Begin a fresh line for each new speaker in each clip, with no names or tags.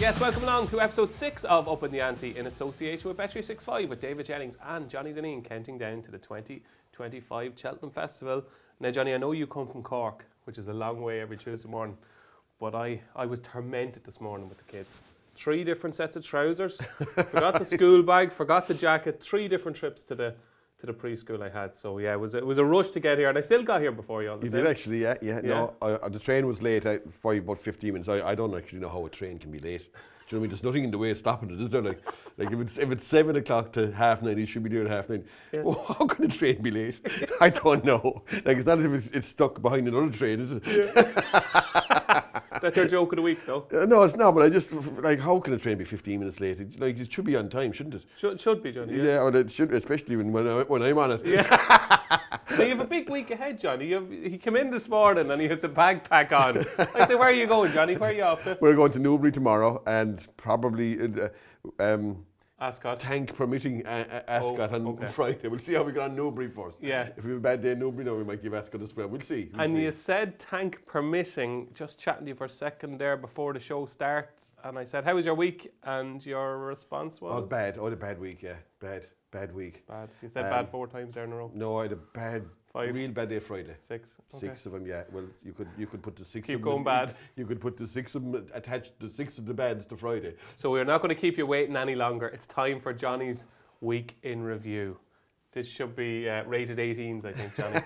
Yes, welcome along to episode 6 of Upping The Ante in association with Bet365 with David Jennings and Johnny Dineen, counting down to the 2025 Cheltenham Festival. Now, Johnny, I know you come from Cork, which is a long way every Tuesday morning, but I was tormented this morning with the kids. 3 different sets of trousers, forgot the school bag, forgot the jacket, 3 different trips to the preschool I had. So yeah, it was a rush to get here, and I still got here before you all.
You did actually, yeah. No, the train was late for about 15 minutes. I don't actually know how a train can be late. Do you know what I mean? There's nothing in the way of stopping it, is there? Like if it's 7 o'clock to 9:30, you should be there at 9:30. Yeah. Well, how can a train be late? I don't know. Like it's not as if it's stuck behind another train, is it?
Yeah. That's your joke of the week, though.
No, it's not. But I just like, how can a train be 15 minutes late? It should be on time, shouldn't it?
Should be, Johnny.
Yeah, well, it should, especially when I'm on it.
Yeah. Now, you have a big week ahead, Johnny. He came in this morning and he had the backpack on. I say, where are you going, Johnny? Where are you off to?
We're going to Newbury tomorrow, and probably
Ascot.
Tank permitting Ascot on Friday. We'll see how we get on Newbury first.
Yeah.
If we have a bad day in Newbury, we might give Ascot a spell. We'll see.
You said tank permitting, just chatting to you for a second there before the show starts, and I said, how was your week? And your response was?
Oh, bad. Oh, the bad week, yeah. Bad week.
Bad. You said bad 4 times there in a row.
No, I had a real bad day Friday.
6. Okay.
6 of them, yeah. Well, you could put the 6
Keep
of them.
going bad.
You could put the 6 of them, attach the 6 of the bads to Friday.
So we're not going to keep you waiting any longer. It's time for Johnny's week in review. This should be rated 18s, I think, Johnny.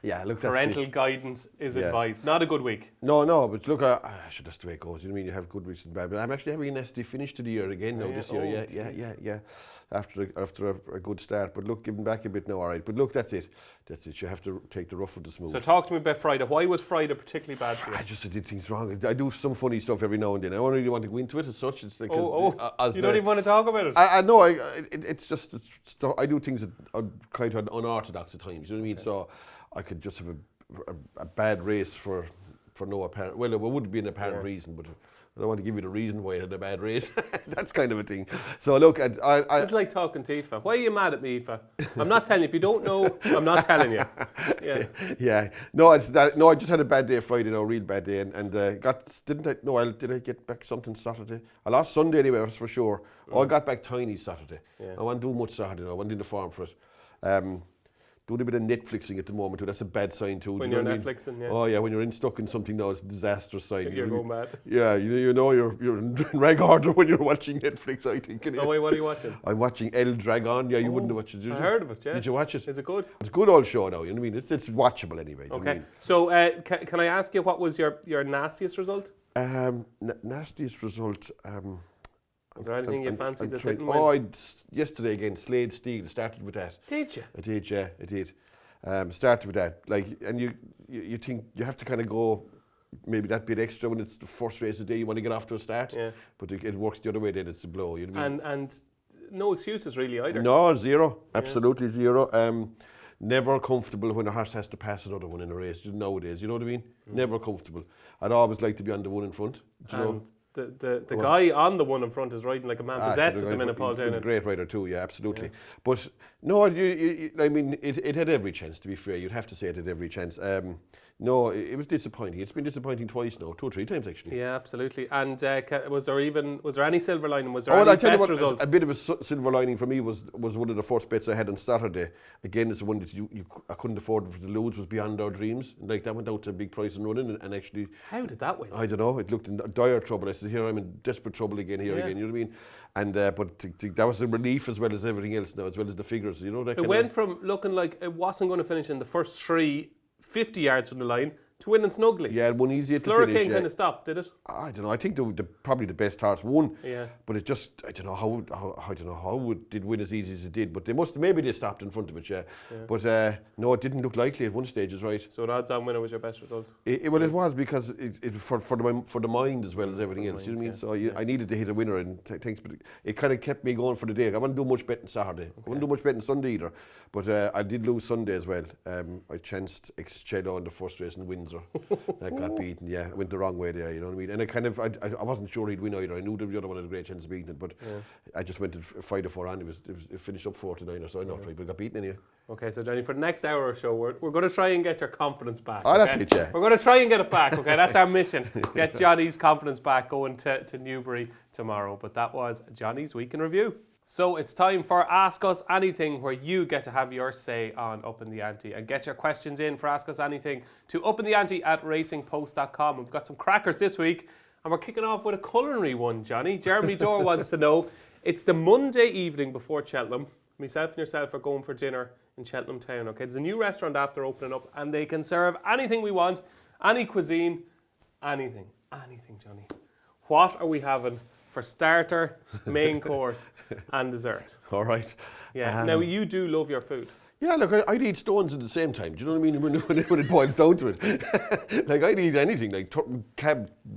Yeah, look, that's
parental guidance is advised. Not a good week.
No, but look, that's the way it goes. You know what I mean? You have good weeks and bad. But I'm actually having a nasty finish to the year again this year. Yeah. After a good start. But look, giving back a bit now, all right. But look, that's it. You have to take the rough with the smooth.
So talk to me about Friday. Why was Friday particularly bad for you?
I did things wrong. I do some funny stuff every now and then. I don't really want to go into it as such. It's like
you don't even want to talk about it?
I know. It's just I do things that are kind of unorthodox at times. You know what I mean? Okay. So I could just have a bad race for no apparent. Well, it wouldn't be an apparent reason, but I don't want to give you the reason why I had a bad race. That's kind of a thing. So look,
it's like talking to Aoife. Why are you mad at me, Aoife? I'm not telling you. If you don't know, I'm not telling you. Yeah.
Yeah. No, it's that. No, I just had a bad day Friday. No, real bad day, and did I get back something Saturday? I lost Sunday anyway, that's for sure. I got back tiny Saturday. Yeah. I won't do much Saturday. I went in the farm for it. Doing a bit of Netflixing at the moment too. That's a bad sign too.
When you're Netflixing, yeah.
Oh yeah, when you're stuck in something now, it's a disastrous sign.
You're going mad.
Yeah, you know you're in rag order when you're watching Netflix, I think.
Oh wait, what are you watching?
I'm watching El Dragon. Yeah, you wouldn't have watched it, did you?
I heard of it, yeah.
Did you watch it?
Is it good?
It's a good old show now, you know what I mean? It's watchable anyway.
Okay. So can I ask you, what was your nastiest result?
Nastiest result...
Is there anything you fancy that didn't
win? Yesterday again, Slade Steel, started with that.
Did you?
I did, yeah, I did. Started with that. And you think you have to kind of go maybe that bit extra when it's the first race of the day, you want to get off to a start. Yeah. But it works the other way, then it's a blow, you know what I mean?
And no excuses really either.
No, zero. Absolutely zero. Never comfortable when a horse has to pass another one in a race nowadays, you know what I mean? Never comfortable. I'd always like to be on the one in front, do you know?
The guy on the one in front is riding like a man possessed at the minute, Paul Downey.
He's a great rider too, yeah, absolutely. Yeah. But no, I mean, it had every chance, to be fair. You'd have to say it had every chance. No, it was disappointing. It's been disappointing twice now, 2 or 3 times actually.
Yeah, absolutely. And was there any silver lining? Was there any best result?
A bit of a silver lining for me was one of the first bets I had on Saturday. Again, it's the one that I couldn't afford to lose, was Beyond Our Dreams. And that went out to a big price and running, and actually...
How did that win?
I don't know. It looked in dire trouble. I said, here I'm in desperate trouble again, you know what I mean? And but that was a relief as well as everything else now, as well as the figures. You know, that
it went from looking like it wasn't going to finish in the first 3, 50 yards from the line, to winning snugly.
Yeah, it won easy to finish.
Slurricane kind of stopped, did it?
I don't know. I think probably the best horse won.
Yeah.
But it just, I don't know how it did win as easy as it did. But maybe they stopped in front of it, yeah. But no, it didn't look likely at one stage, is right.
So an odds-on winner was your best result?
Well, it was, because it for the mind as well as everything else. You know what I mean? So I needed to hit a winner, and thanks. But it kind of kept me going for the day. I wouldn't do much betting Saturday. Okay. I wouldn't do much betting Sunday either. But I did lose Sunday as well. I chanced Ex-Chedo in the first race and wins Windsor. That got beaten, yeah. Went the wrong way there, you know what I mean? And I wasn't sure he'd win either. I knew the other one had a great chance of beating it, but I just went to 5-4 on. It finished up 4-9 or so, I know, but got beaten anyway.
Okay, so Johnny, for the next hour or so, we're going to try and get your confidence back.
Oh, that's it, yeah.
We're going to try and get it back, okay? That's our mission. Get Johnny's confidence back going to Newbury tomorrow. But that was Johnny's Week in Review. So it's time for Ask Us Anything, where you get to have your say on Upping The Ante. And get your questions in for Ask Us Anything to uppingtheante@racingpost.com. We've got some crackers this week, and we're kicking off with a culinary one, Johnny. Jeremy Dorr wants to know, it's the Monday evening before Cheltenham. Myself and yourself are going for dinner in Cheltenham town, okay? There's a new restaurant after opening up, and they can serve anything we want, any cuisine, anything, Johnny. What are we having for starter, main course, and dessert?
All right.
Yeah. Now, you do love your food.
Yeah, look, I'd eat stones at the same time. Do you know what I mean? When it boils down to it. Like, I'd eat anything, like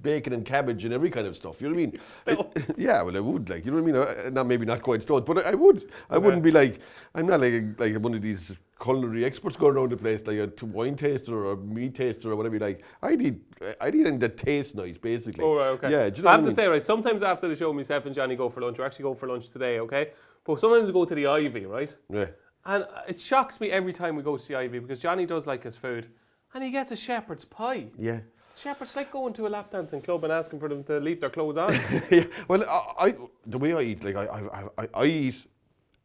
bacon and cabbage and every kind of stuff. You know what I mean? Yeah, well, I would, like, you know what I mean? Maybe not quite stones, but I would. I wouldn't be like, I'm not like one of these culinary experts going around the place, like a wine taster or meat taster or whatever you like. I'd eat anything that tastes nice, basically.
Oh, right, okay.
Yeah, do you know
I have to say, right, sometimes after the show, myself and Johnny go for lunch. We actually go for lunch today, okay? But sometimes we go to the Ivy, right?
Yeah.
And it shocks me every time we go to the Ivy, because Johnny does like his food, and he gets a shepherd's pie.
Yeah.
Shepherd's like going to a lap dancing club and asking for them to leave their clothes on.
Yeah. Well, the way I eat, like I eat,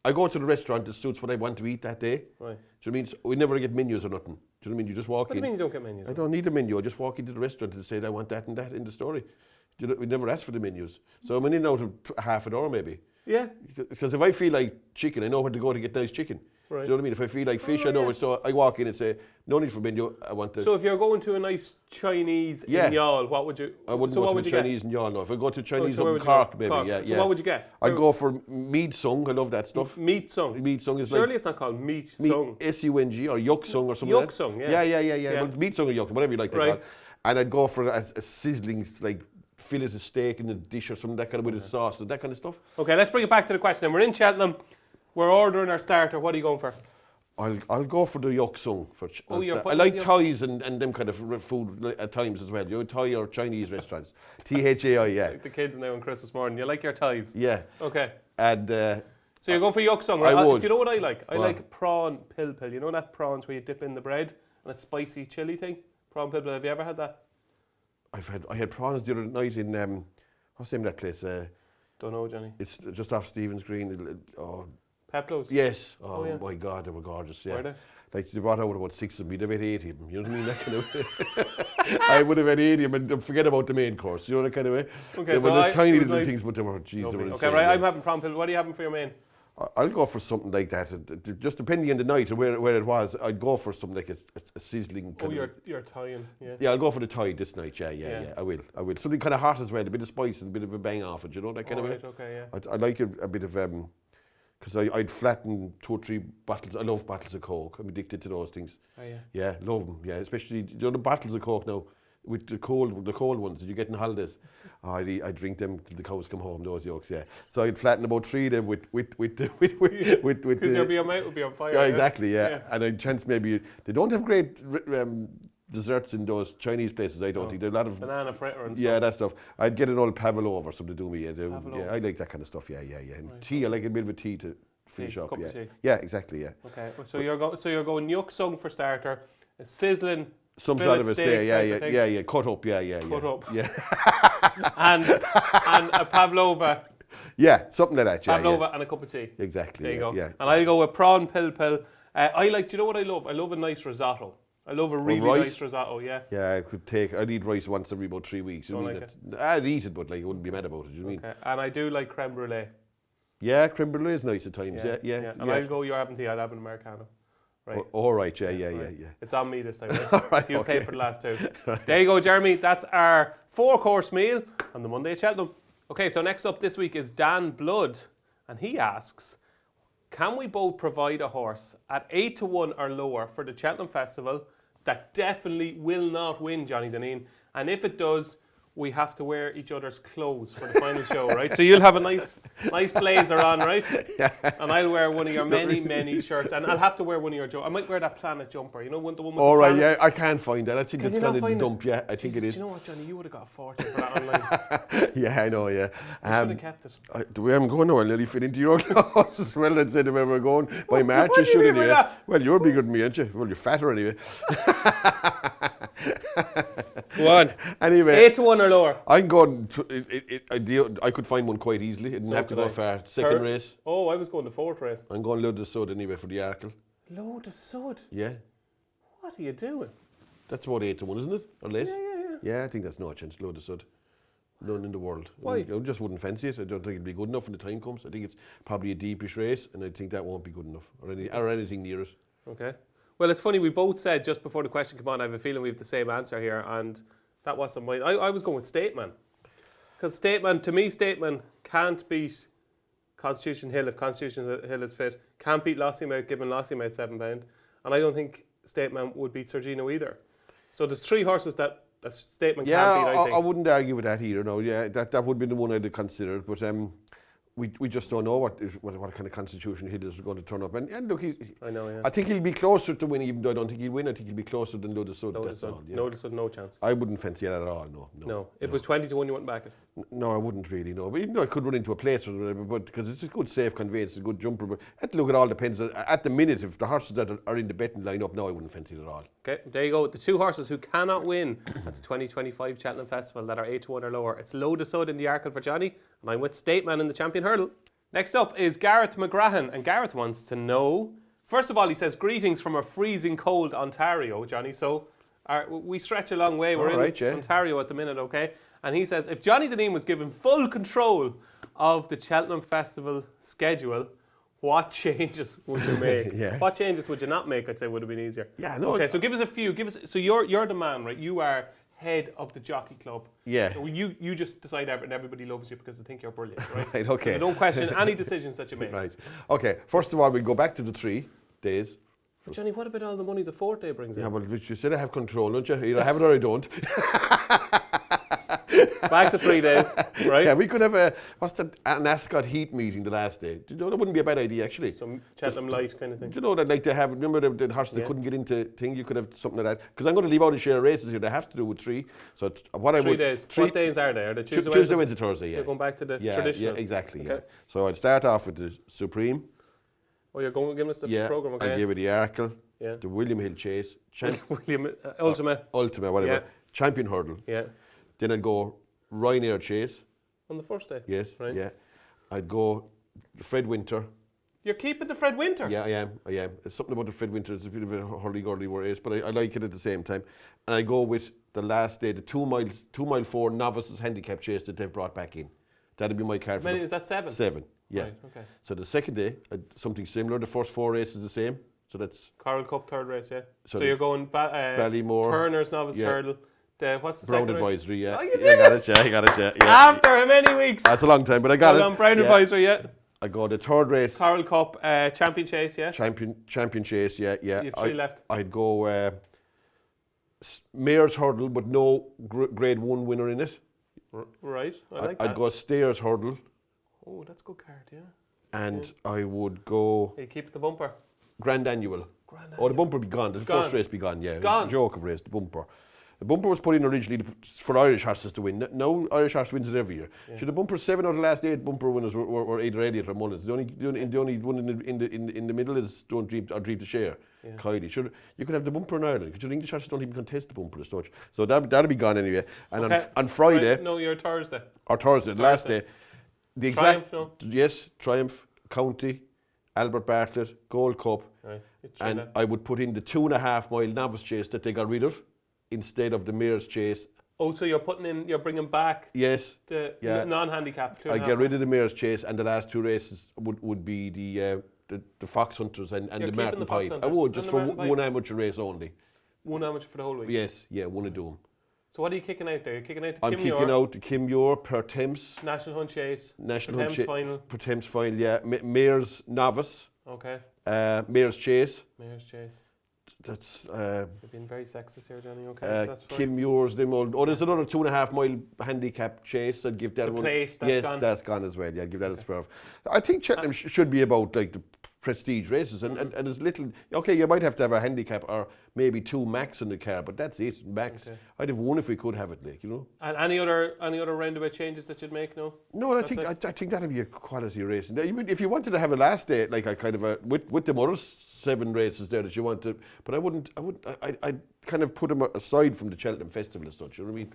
I go to the restaurant that suits what I want to eat that day.
Right.
Do you know what I mean? We never get menus or nothing. Do you know what I mean? You just walk in.
What do you mean you don't get menus?
I don't need a menu. I just walk into the restaurant and say I want that and that in the story. You know, we never ask for the menus. So I'm in and out of half an hour maybe.
Yeah.
Because if I feel like chicken, I know where to go to get nice chicken.
Right.
Do you know what I mean? If I feel like fish, I know it. So I walk in and say, no need for menu, I want to...
So if you're going to a nice Chinese in Youghal, what would you...
I wouldn't go to a Chinese in Youghal, no. If I go to Chinese up in
Cork,
maybe, yeah.
So what would you get?
I'd go for meat sung, I love that stuff.
Meat sung?
Meat sung is
Surely
like...
it's not called meat sung.
S-U-N-G or yuck sung or something like that.
Yuck sung, yeah.
Yeah. Well, meat sung or yuck, whatever you like to call it. And I'd go for a sizzling, like, fillet of steak in a dish or something, that kind of with a sauce and that kind of stuff. Okay, let's bring it back to the question. We're in Cheltenham. We're ordering our starter. What are you going for? I'll go for the yuck sung. I like Thais and them kind of food at times as well. You know, Thai or Chinese restaurants. Thai, yeah.
Like the kids now on Christmas morning. You like your Thais?
Yeah.
Okay.
And
so you're going for yuck sung, right?
I would.
Do you know what I like? I like prawn pil-pil. You know that prawns where you dip in the bread and that spicy chili thing? Prawn pil-pil. Have you ever had that?
I had prawns the other night in what's the name of that place?
Don't know, Johnny.
It's just off Stephen's Green.
Peplos?
Yes. Oh my God, they were gorgeous. Yeah.
Were they?
Like they brought out about 6 of me. They've had 80 of them. You know what I mean? That kind of I would have had 80 of them and forget about the main course. You know that kind of way.
Okay,
they were tiny little things, but they were
they were
insane.
Okay, right. Yeah. I'm having prawn pil. What are you having for your main?
I'll go for something like that. Just depending on the night and where it was, I'd go for something like a sizzling.
You're Italian, yeah.
Yeah, I'll go for the Thai this night. Yeah. I will. Something kind of hot as well, a bit of spice and a bit of a bang off it. You know that kind of way.
Okay, yeah.
I like a bit of because I'd flatten 2 or 3 bottles. I love bottles of Coke. I'm addicted to those things.
Oh yeah.
Yeah, love them. Yeah, especially the bottles of Coke now. With the cold ones that you get in holidays, I drink them till the cows come home. Those yolks, yeah. So I'd flatten about 3 of them with
because your mouth would be on fire.
Yeah, exactly. Yeah, and I'd chance maybe they don't have great desserts in those Chinese places. I don't think there's a lot of
banana fritter and stuff.
Yeah, that stuff. I'd get an old pavlova or something to do me. Yeah, I like that kind of stuff. Yeah. And right, tea, I like a bit of a tea to finish up. Yeah, yeah, exactly. Yeah.
Okay, so you're going yuck sung for starter, a sizzling.
Some sort of a steak, yeah, cut up, yeah.
Cut up. Yeah. and a pavlova.
Yeah, something like that, yeah.
Pavlova and a cup of tea.
Exactly,
there you go.
Yeah.
And I'll go with prawn pil-pil. I like, do you know what I love? I love a nice risotto. I love a really nice risotto, yeah.
Yeah, I'd eat rice once every about 3 weeks.
Don't like it?
I'd eat it, but like, I wouldn't be mad about it, you know what I mean?
And I do like creme brulee.
Yeah, creme brulee is nice at times, yeah.
And I'll go, you're having tea, I'll have an Americano. Right.
All right, yeah.
It's on me this time. Right?
All right,
you pay for the last 2. Right. There you go, Jeremy. That's our 4-course meal on the Monday at Cheltenham. Okay, so next up this week is Dan Blood, and he asks, can we both provide a horse at 8-1 or lower for the Cheltenham Festival that definitely will not win, Johnny Dineen? And if it does, we have to wear each other's clothes for the final show, right? So you'll have a nice blazer on, right?
Yeah.
And I'll wear one of your many shirts, and I'll have to wear one of your I might wear that Planet jumper, the one with
All
the
right,
planets.
yeah, I can't find that. I think
Can
it's
you not
gone in the
find it?
dump, yeah. I think it is.
Do you know what, Johnny? You would have got a fortune for that online.
Yeah, I know, yeah.
You should have kept it.
The way I'm going now, I'll nearly fit into your clothes as well. I'd say the way we're going. By March,
What
you
do you
should
mean by
anyway.
that?
Well, you're bigger than me, aren't you? Well, you're fatter anyway.
Go on.
Anyway.
8-1 or lower.
I'm going to, I could find one quite easily. It didn't have to go far. Second race.
Oh, I was going to fourth race.
I'm going load of sod anyway for the Arkle.
Load of sod?
Yeah.
What are you doing?
That's about 8-1, isn't it? Or less?
Yeah.
Yeah, I think that's no chance. Load of sod. None in the world.
Why?
I just wouldn't fancy it. I don't think it'd be good enough when the time comes. I think it's probably a deepish race, and I think that won't be good enough, or anything near it.
Okay. Well, it's funny, we both said just before the question came on, I have a feeling we have the same answer here, and that wasn't mine. I was going with Stateman. Because to me, Stateman can't beat Constitution Hill if Constitution Hill is fit, can't beat Lossiemouth given Lossiemouth £7, and I don't think Stateman would beat Sergino either. So there's 3 horses that Stateman can't beat, I think.
I wouldn't argue with that either. No, yeah, that would be the one I'd have considered. But we just don't know what kind of Constitution Hill is going to turn up. And look,
I know, yeah.
I think he'll be closer to winning, even though I don't think he'll win. I think he'll be closer than Load of Sud.
Load of Sud,
yeah.
Load of Sud, no chance.
I wouldn't fancy that at all. No.
If it was 20-1, you wouldn't back it.
No, I wouldn't really. No, but even though I could run into a place or whatever, but because it's a good safe conveyance, a good jumper. But look, it all depends. At the minute, if the horses that are in the betting line up now, I wouldn't fancy it at all.
Okay, there you go. The 2 horses who cannot win at the 2025 Cheltenham Festival that are 8-1 or lower. It's Load of Sud in the Arkle for Johnny, and I'm with Stateman in the Champion Hurdle. Next up is Gareth McGrahan, and Gareth wants to know, first of all, he says, greetings from a freezing cold Ontario, Johnny. So we stretch a long way. We're in Ontario at the minute, okay? And he says, if Johnny Dineen was given full control of the Cheltenham Festival schedule, what changes would you make?
Yeah.
What changes would you not make? I'd say would have been easier.
Yeah, no.
Okay, so give us a few. So you're the man, right? You are head of the jockey club.
Yeah.
So you just decide everything. Everybody loves you because they think you're brilliant, right?
Right, okay.
So don't question any decisions that you make.
Right. Okay, first of all, we go back to the 3 days.
But Johnny, what about all the money the 4th day brings in?
Yeah, well, you said I have control, don't you? Either I have it or I don't.
Back to 3 days, right?
Yeah, we could have an Ascot heat meeting the last day. Do you know, that wouldn't be a bad idea, actually.
Some Cheltenham light kind of thing.
Do you know, they'd like to have, remember the horses that couldn't get into thing, you could have something like that. Because I'm going to leave out a share of races here, they have to do with 3. So what I would...
3 days. What days are they? Are they
Tuesday, Wednesday, Thursday, yeah.
You're going back to the traditional?
Yeah, exactly,
okay.
yeah. So I'd start off with the Supreme.
Oh, you're going to give us the programme, okay?
I'd give it the Arkle, the William Hill Chase,
Ultima,
whatever, Champion Hurdle.
Yeah.
Then I'd go Ryanair Chase.
On the first day?
Yes,
right.
yeah. I'd go Fred Winter.
You're keeping the Fred Winter?
Yeah, I am. It's something about the Fred Winter, it's a bit of a hurly-gurly race, but I like it at the same time. And I go with the last day, the 2 mile 4 novices handicap chase that they've brought back in. That'd be my card for
is that 7?
7, yeah.
Right, okay.
So the second day, something similar. The first 4 races the same. So that's
Coral Cup 3rd race, yeah. So you're going
Ballymore,
Turner's novice hurdle. What's the
Brown
second
Advisory, yeah.
Oh, you did
I got it, yeah.
After how many weeks?
That's a long time, but I got it.
Brown Advisory, yeah.
I go the 3rd race.
Coral Cup, Champion Chase, yeah.
Champion Chase, yeah.
You have 3 left.
I'd go Mayor's Hurdle, but no Grade 1 winner in it.
Right, I like that.
I'd go Stairs Hurdle.
Oh, that's a good card, yeah.
And I would go...
You keep the bumper.
Grand Annual. Oh, the bumper be gone. The first race be gone, yeah.
Gone.
Joke of race, the bumper. The bumper was put in originally for Irish horses to win. No Irish horse wins it every year. Yeah. So the bumper 7 out of the last 8 bumper winners were either Elliott or Mullins. The only one in the middle is Don't Dream to Share. Yeah. Kylie. Sure, you could have the bumper in Ireland because your English horses don't even contest the bumper as such. So that'll be gone anyway. And on Friday.
Right. No, you're Thursday.
Or Thursday, the last day. The exact.
Triumph, no?
Yes, Triumph, County, Albert Bartlett, Gold Cup.
Right.
And I would put in the 2.5 mile novice chase that they got rid of instead of the Mayor's Chase.
Oh, so you're bringing back the non-handicap.
I get rid of the Mayor's Chase, and the last 2 races would be the Fox Hunters and the Martin Pipe. I would, just for one amateur race only.
One amateur for the whole week?
Yes, one of them.
So what are you kicking out there? You're kicking out the
I'm kicking out the Kim Muir, Per Thames.
National Hunt Chase.
National Hunt
Chase. Final.
Per Thames Final, yeah. Mayor's Novice.
Okay.
Mayor's Chase.
Mayor's Chase. You're being very sexist here, Johnny. Okay, so that's fine.
Kim Muir's, there's another 2.5 mile handicap chase. I'd give that
The
one.
plate, that's gone.
That's gone as well. Yeah, I'd give that a spur. I think Cheltenham should be about like the prestige races, and there's little. Okay, you might have to have a handicap or maybe 2 max in the car, but that's it, max.
Okay.
I'd have one if we could have it, like, you know.
And any other roundabout changes that you'd make? No.
No, I think that'd be a quality race. Now, if you wanted to have a last day, like a kind of a with the other 7 races there that you want to, but I'd kind of put them aside from the Cheltenham Festival as such. You know what I mean?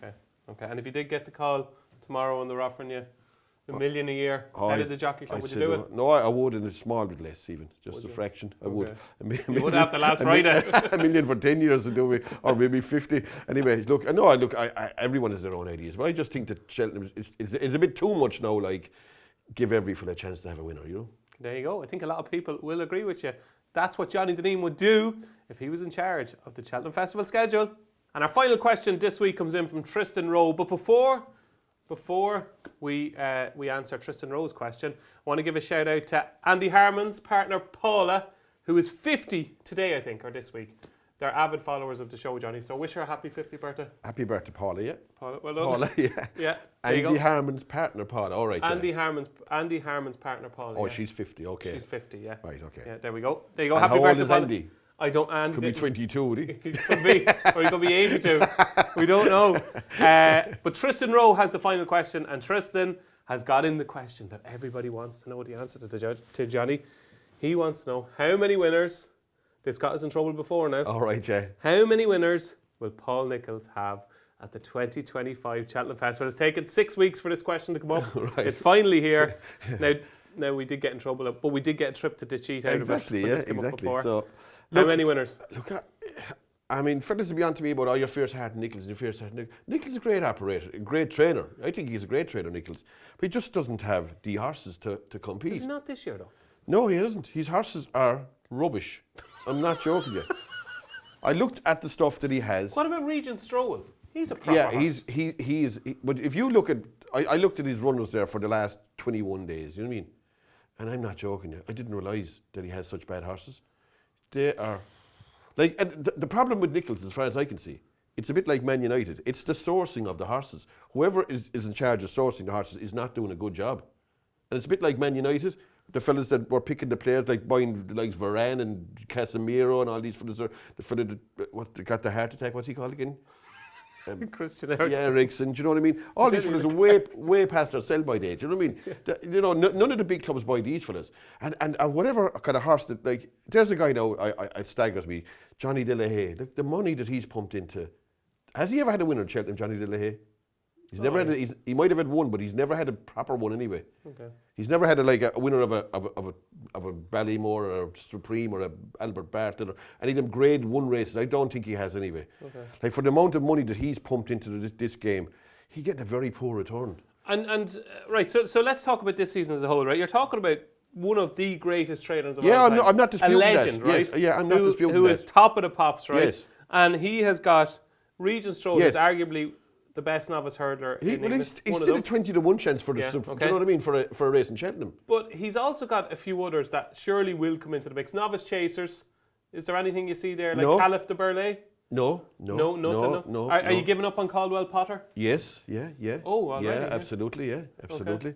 Okay. And if you did get the call tomorrow and they're offering you $1 million a year, head of the jockey club, would you do it?
No, I would, in a small bit less even, just a fraction. I would.
You would have the last Friday.
$1 million for 10 years to do it, or maybe 50. Anyway, look, everyone has their own ideas, but I just think that Cheltenham is a bit too much now, like, give every fella a chance to have a winner, you know?
There you go. I think a lot of people will agree with you. That's what Johnny Dineen would do if he was in charge of the Cheltenham Festival schedule. And our final question this week comes in from Tristan Rowe. But before we answer Tristan Rowe's question, I want to give a shout out to Andy Harmon's partner Paula, who is 50 today, I think, or this week. They're avid followers of the show, Johnny. So wish her a happy 50th birthday.
Happy birthday, Paula, yeah.
Paula, well done.
Paula, yeah.
Yeah.
Andy Harmon's partner, Paula. All right.
Andy Harmon's partner, Paula.
Oh,
yeah.
she's 50, okay.
She's 50, yeah.
Right, okay.
Yeah, there we go. There you go.
And
Happy
how
birthday,
old is
Paula.
Andy?
I don't. And
Could be 22, would he?
He could be, or he could be 82. We don't know. But Tristan Rowe has the final question, and Tristan has got in the question that everybody wants to know the answer to Johnny. He wants to know how many winners. This got us in trouble before now.
All right, Jay.
How many winners will Paul Nicholls have at the 2025 Cheltenham Festival? It's taken 6 weeks for this question to come up.
Right.
It's finally here. Now we did get in trouble, but we did get a trip to the cheat out of it.
Exactly.
So, how many winners?
Look, I mean, fellas will be on to me about your fierce heart Nicholls and your fierce heart Nicholls. Nicholls is a great operator, a great trainer. I think he's a great trainer, Nicholls. But he just doesn't have the horses to compete.
Is he not this year, though?
No, he doesn't. His horses are rubbish. I'm not joking you. I looked at the stuff that he has.
What about Regent Stroll? He's a proper horse.
he is. But if you look at, I looked at his runners there for the last 21 days. You know what I mean? And I'm not joking you. I didn't realise that he has such bad horses. They are like, and the problem with Nicholls, as far as I can see, it's a bit like Man United. It's the sourcing of the horses. Whoever is in charge of sourcing the horses is not doing a good job. And it's a bit like Man United. The fellas that were picking the players, like buying the likes of Varane and Casemiro and all these fellas, the fella that got the heart attack, what's he called again?
Christian Eriksen.
Yeah, Eriksen, do you know what I mean? All these fellas are way past their sell-by date, do you know what I mean? Yeah. None of the big clubs buy these fellas. And whatever kind of horse that, like, there's a guy now, it staggers me, Johnny De La Haye. Look, the money that he's pumped into. Has he ever had a winner in Cheltenham, Johnny De La Haye? He's never had. He might have had one, but he's never had a proper one anyway.
Okay.
He's never had a winner of a Ballymore or a Supreme or a Albert Bartlett or any of them Grade 1 races. I don't think he has anyway. Okay. Like, for the amount of money that he's pumped into this game, he's getting a very poor return.
Right. So let's talk about this season as a whole. Right, you're talking about one of the greatest trainers of all time.
Yeah, I'm not disputing that.
A legend, right?
Yes, yeah, I'm not disputing that.
Who is top of the pops, right?
Yes.
And he has got Regent Stroll,
yes.
is arguably the best novice hurdler.
He's still a 20-1 chance for the Super. Do you know what I mean, for a race in Cheltenham?
But he's also got a few others that surely will come into the mix. Novice chasers. Is there anything you see there, like Caliph de Burley?
No.
Are you giving up on Caldwell Potter?
Yes, yeah.
Oh, alright,
yeah, absolutely. Okay.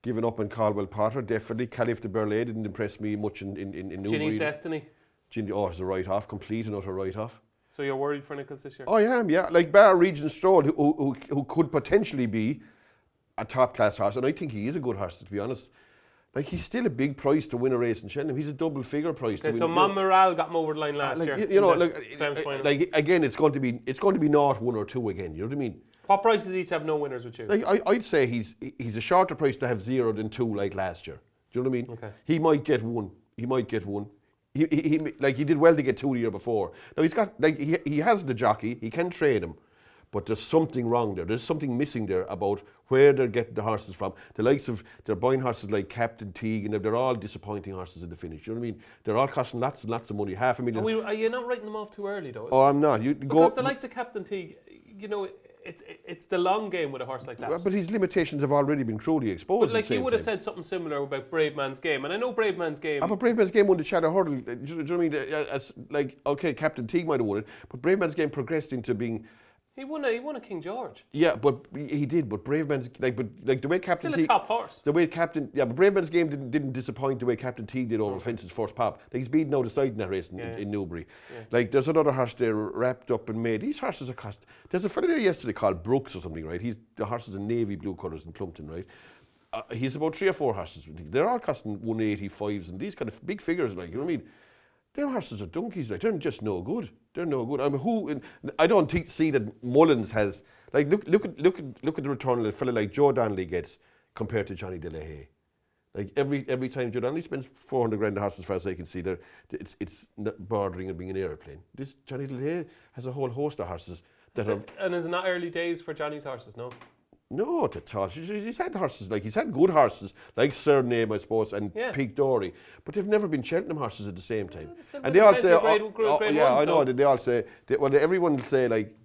Giving up on Caldwell Potter, definitely. Caliph de Burley didn't impress me much in New
Ginny's Destiny.
It's a write-off, complete and utter write-off.
So you're worried for Nicholls this year?
Oh, I am, yeah. Like Bar Regent Stroll, who could potentially be a top-class horse, and I think he is a good horse, to be honest. Like, he's still a big price to win a race in Cheltenham. He's a double-figure price to win.
So Montmoral got him over the line last year.
You know, like again, it's going to be not 1 or 2 again. You know what I mean?
What prices each have no winners with you?
Like, I'd say he's a shorter price to have 0 than 2 like last year. Do you know what I mean?
Okay.
He might get one. He did well to get 2 the year before. Now he's got, like, he has the jockey, he can train him, but there's something wrong there. There's something missing there about where they're getting the horses from. The likes of, they're buying horses like Captain Teague, and they're all disappointing horses in the finish. You know what I mean? They're all costing lots and lots of money, $500,000.
Are you not writing them off too early though?
Oh, I'm not.
Because the likes of Captain Teague, you know, it's the long game with a horse like that.
Well, but his limitations have already been cruelly exposed.
But like you would have said something similar about Brave Man's Game, and I know Brave Man's Game.
But Brave Man's Game won the Shadow Hurdle. Do you know what I mean? Okay, Captain Teague might have won it, but Brave Man's Game progressed into being.
He won a King George.
Yeah, but he did. But Brave Man's the way Captain
Teague, still a top horse.
The way but Brave Man's Game didn't disappoint the way Captain Teague did over Fence's first pop. Like he's beaten out aside in that race in Newbury. Yeah. Like there's another horse there wrapped up and made. These horses are cost. There's a fellow there yesterday called Brooks or something, right? The horse is in navy blue colours in Plumpton, right? He's about 3 or 4 horses. They're all costing 185s and these kind of big figures, like, you know what I mean? Their horses are donkeys, like, they're just no good. They're no good. I mean, I don't see that Mullins has, like, look at the return of a fella like Joe Donnelly gets compared to Johnny Delahaye. Like, every time Joe Donnelly spends 400 grand a horse, as far as I can see, it's bordering on being an aeroplane. This Johnny Delahaye has a whole host of horses that are...
And it's not early days for Johnny's horses, no?
No, not at all. He's had horses, like he's had good horses, like Surname, I suppose, and Peak Dory, but they've never been Cheltenham horses at the same time. And they all say, I know, they all say, everyone will say, like,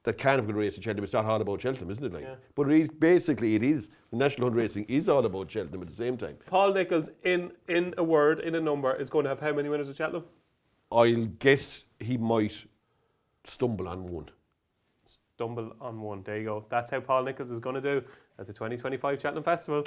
that Carnival race in Cheltenham, it's not all about Cheltenham, isn't it? Like, but basically it is. National Hunt Racing is all about Cheltenham at the same time.
Paul Nicholls, in a word, in a number, is going to have how many winners at Cheltenham?
I'll guess he might stumble on one.
Stumble on one. There you go. That's how Paul Nicholls is going to do at the 2025 Cheltenham Festival.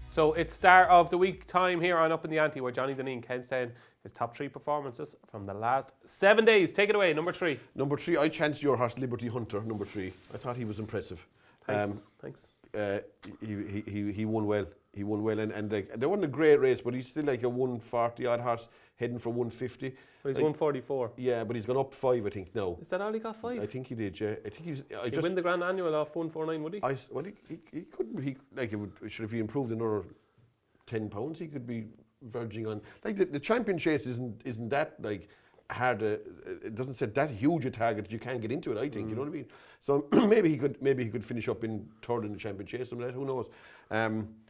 So it's start of the week time here on Upping The Ante, where Johnny Dineen counts down his top 3 performances from the last 7 days. Take it away, number 3.
Number 3, I chanced your horse, Liberty Hunter, number 3. I thought he was impressive.
Thanks.
He won well. He won well, and they wasn't a great race, but he's still like a 140 odd horse heading for 150.
But he's 144.
Yeah, but he's gone up 5, I think, now.
Is that all he got, 5?
I think he did, yeah. I think
He'd win the Grand Annual off 149, would he?
He couldn't. If he improved another £10, he could be verging on. Like the champion chase isn't that like hard. It doesn't set that huge a target that you can't get into it. I think you know what I mean. So maybe he could finish up in 3rd in the champion chase. Some of that, who knows?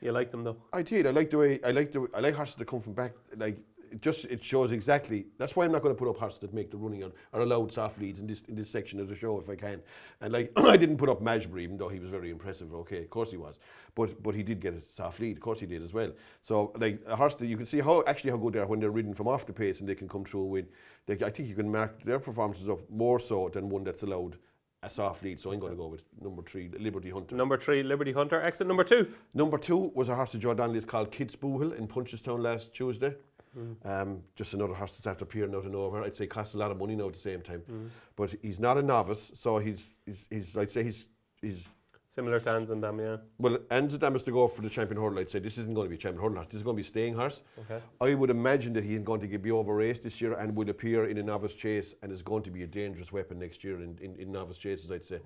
You like them though.
I did. I like horses that come from back. Like it shows exactly. That's why I'm not going to put up horses that make the running on or allowed soft leads in this section of the show if I can. And like I didn't put up Majbury, even though he was very impressive. Okay, of course he was, but he did get a soft lead. Of course he did as well. So like a horse that you can see how good they are when they're ridden from off the pace and they can come through and win. I think you can mark their performances up more so than one that's allowed a soft lead. So I'm going to go with number 3, Liberty Hunter.
Number 3, Liberty Hunter. Exit number 2.
Number 2 was a horse that Joe Donnelly called Kidsboohill in Punchestown last Tuesday. Just another horse that's after appearing out of nowhere. I'd say costs a lot of money now at the same time, but he's not a novice, so he's I'd say he's
similar to Anzendam, yeah.
Well, Anzendam is to go for the champion hurdle. I'd say this isn't going to be a champion hurdle horse. This is going to be a staying horse.
Okay. I
would imagine that he's going to be over raced this year and will appear in a novice chase and is going to be a dangerous weapon next year in novice chases. I'd say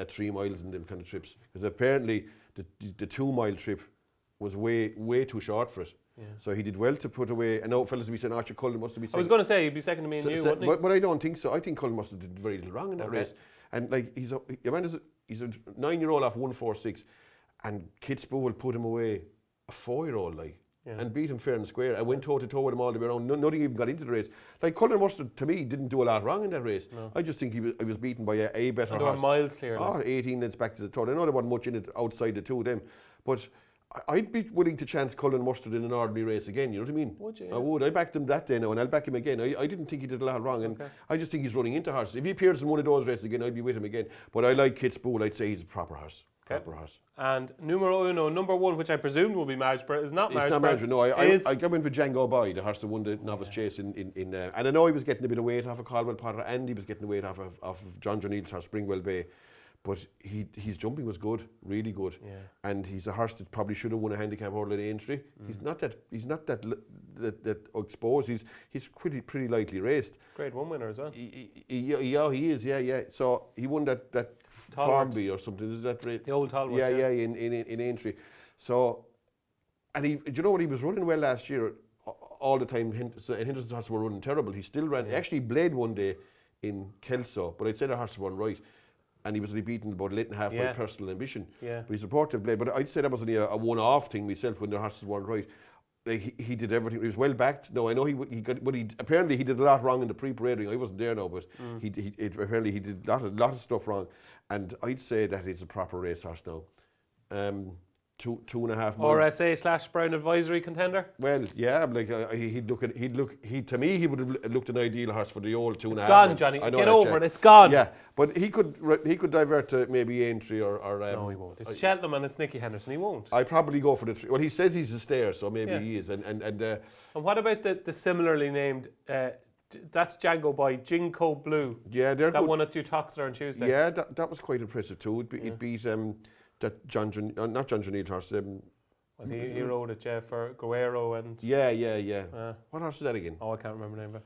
3 miles and them kind of trips, because apparently the 2 mile trip was way too short for it. Yeah. So he did well to put away. I know fellas will be saying Archie Cullen must have been second.
I was going to say he'd be second to me and you, wouldn't he?
But I don't think so. I think Cullen must have did very little wrong in that race. And like he's a 9-year-old off 146, and Kidsboo will put him away a 4-year-old and beat him fair and square. I went toe to toe with him all the way around. Nothing even got into the race. Like Cullen Mustard to me didn't do a lot wrong in that race. No. I just think he was beaten by a better horse.
They were miles clear.
18 lengths back to the third. I know there wasn't much in it outside the two of them, but I'd be willing to chance Cullen Mustard in an ordinary race again, you know what I mean?
Would you? Yeah.
I would. I backed him that day now, and I'll back him again. I didn't think he did a lot wrong, and I just think he's running into horses. If he appears in one of those races again, I'd be with him again. But I like Kidsboo. I'd say he's a proper horse. Proper horse.
And number 1, which I presumed will be Majbury, is not Majbury.
It's not Majbury, no. I got in with Django Boy, the horse that won the novice chase and I know he was getting a bit of weight off of Caldwell Potter, and he was getting the weight off of John O'Neill's horse, Springwell Bay. But his jumping was good, really good, and he's a horse that probably should have won a handicap hurdle at Aintree. He's not that exposed. He's pretty lightly raced.
Grade 1 winner as well.
He is. Yeah. So he won that Formby or something. Is that right?
The old Talbot.
Yeah. In Aintree. So, and do you know what, he was running well last year all the time, and Henderson's horses were running terrible. He still ran. He actually bled one day in Kelso, but I'd say the horses were right. And he was only beaten about a length and a half by Personal Ambition. Yeah. But he's supportive blade. But I'd say that was only a one-off thing myself when the horses weren't right. He did everything. He was well backed. No, I know he got, but apparently he did a lot wrong in the pre-parading. I wasn't there now, but apparently he did a lot of stuff wrong. And I'd say that he's a proper racehorse now. 2.5 months.
RSA/Brown Advisory contender.
Well, yeah, like to me he would have looked an ideal horse for the old 2.5.
It's gone, Johnny. Get over it. It's gone.
Yeah, but he could divert to maybe Aintree or
no, he won't. It's Cheltenham and it's Nicky Henderson. He won't.
I probably go for the. Well, he says he's a stayer, so maybe he is. And
what about the similarly named? That's Django by Jinko Blue.
Yeah, they're
that
good.
one at Dutoxeter on Tuesday.
Yeah, that was quite impressive too. It beat that not John Janine horse.
Well, he rode it, for Guerrero and.
Yeah. What horse was that again?
Oh, I can't remember the name of